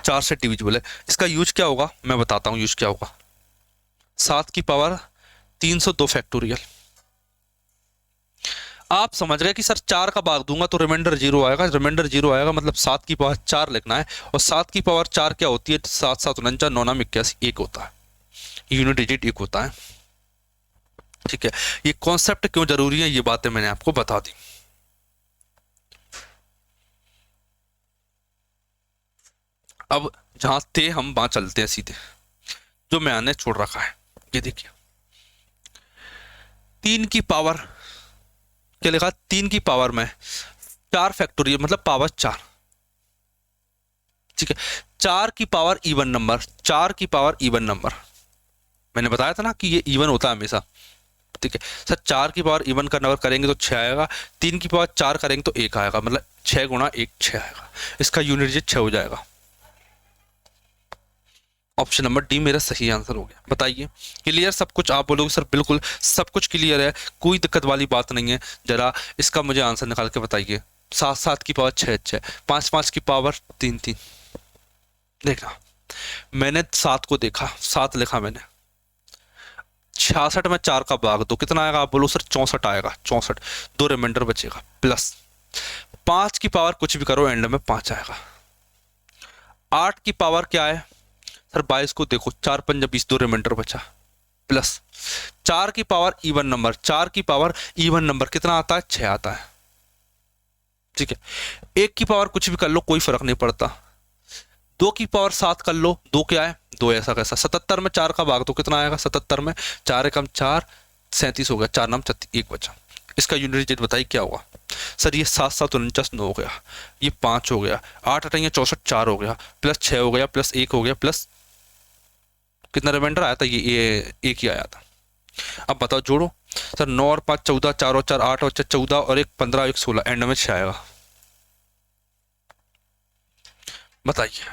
4 से डिविजिबल है। इसका यूज क्या होगा मैं बताता हूँ, यूज क्या होगा। 7 की पावर 302 फैक्टोरियल। आप समझ गए कि सर 4 का भाग दूंगा तो रिमाइंडर 0 आएगा, रिमाइंडर 0 आएगा मतलब 7 की पावर 4 लिखना है, और 7 की पावर 4 क्या होती है? 7 7 49 9 9 81, 1 होता है, यूनिट डिजिट 1 होता है, ठीक है। ये कॉन्सेप्ट क्यों जरूरी है ये बातें मैंने आपको बता दी। अब जहां थे हम वहां चलते हैं सीधे, जो मैंने छोड़ रखा है। ये देखिए 3 की पावर, क्या लिखा? 3 की पावर में 4 फैक्टोरियल मतलब पावर 4, ठीक है। 4 की पावर इवन नंबर, 4 की पावर इवन नंबर, मैंने बताया था ना कि ये इवन होता है हमेशा, ठीक है। सर 4 की पावर इवन का नंबर करेंगे तो 6 आएगा, 3 की पावर 4 करेंगे तो 1 आएगा, मतलब 6 गुणा 1 6 आएगा। इसका यूनिट डिजिट 6 हो जाएगा। ऑप्शन नंबर डी मेरा सही आंसर हो गया। बताइए क्लियर सब कुछ? आप बोलोगे सर बिल्कुल सब कुछ क्लियर है, कोई दिक्कत वाली बात नहीं है। जरा इसका मुझे आंसर निकाल के बताइए। 7 7 की पावर 6 6, 5 5 की पावर 3 3। देखा मैंने 7 को देखा, 7 लिखा मैंने, 66 में 4 का भाग दो कितना आएगा? आप बोलो सर 64 आएगा, 64, 2 रिमाइंडर बचेगा, प्लस 5 की पावर कुछ भी करो एंड में 5 आएगा। 8 की पावर क्या है सर? 22 को देखो, 4 5 20, 2 रिमाइंडर बचा, प्लस 4 की पावर इवन नंबर, 4 की पावर इवन नंबर कितना आता है? 6 आता है, ठीक है। 1 की पावर कुछ भी कर लो कोई फर्क नहीं पड़ता, 2 की पावर 7 कर लो, 2 क्या है? 2 ऐसा कैसा। 77 में 4 का भाग तो कितना आएगा? 77 में 4 एकम 4, 37 हो गया, 4 नाम 1 बचा। इसका यूनिट डिजिट बताइए क्या होगा? सर ये 7 7 49 9 हो गया, ये 5 हो गया, 8 8 64 4 हो गया, प्लस 6 हो गया, प्लस 1 हो गया, प्लस कितना रिमाइंडर आया था? ये 1 ही आया था। अब बताओ जोड़ो सर, 9 और 5 14, 4 और 4 8 और 4 14 और 1 15, 1 16, एंड में 6 आएगा। बताइए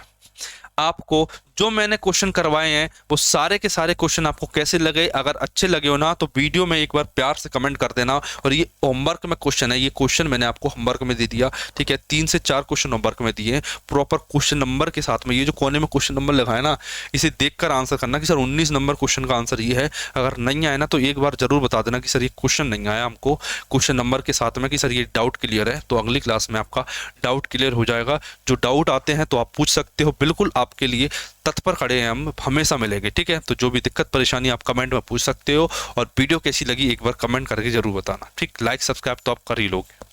आपको जो मैंने क्वेश्चन करवाए हैं वो सारे के सारे क्वेश्चन आपको कैसे लगे? अगर अच्छे लगे हो ना तो वीडियो में एक बार प्यार से कमेंट कर देना। और ये होमवर्क में क्वेश्चन है, ये क्वेश्चन मैंने आपको होमवर्क में दे दिया, ठीक है। 3 से 4 क्वेश्चन होमवर्क में दिए प्रॉपर क्वेश्चन नंबर के साथ में। ये जो कोने में क्वेश्चन नंबर लिखा है ना, इसे देखकर आंसर करना कि सर 19 नंबर क्वेश्चन का आंसर ये है। अगर नहीं आया ना तो एक बार जरूर बता देना कि सर ये क्वेश्चन नहीं आया हमको, क्वेश्चन नंबर के साथ में कि सर ये डाउट क्लियर है। तो अगली क्लास में आपका डाउट क्लियर हो जाएगा। जो डाउट आते हैं तो आप पूछ सकते हो, बिल्कुल आपके लिए तत्पर खड़े हैं हम, हमेशा मिलेंगे, ठीक है। तो जो भी दिक्कत परेशानी आप कमेंट में पूछ सकते हो। और वीडियो कैसी लगी एक बार कमेंट करके जरूर बताना, ठीक। लाइक सब्सक्राइब तो आप कर ही लोगे।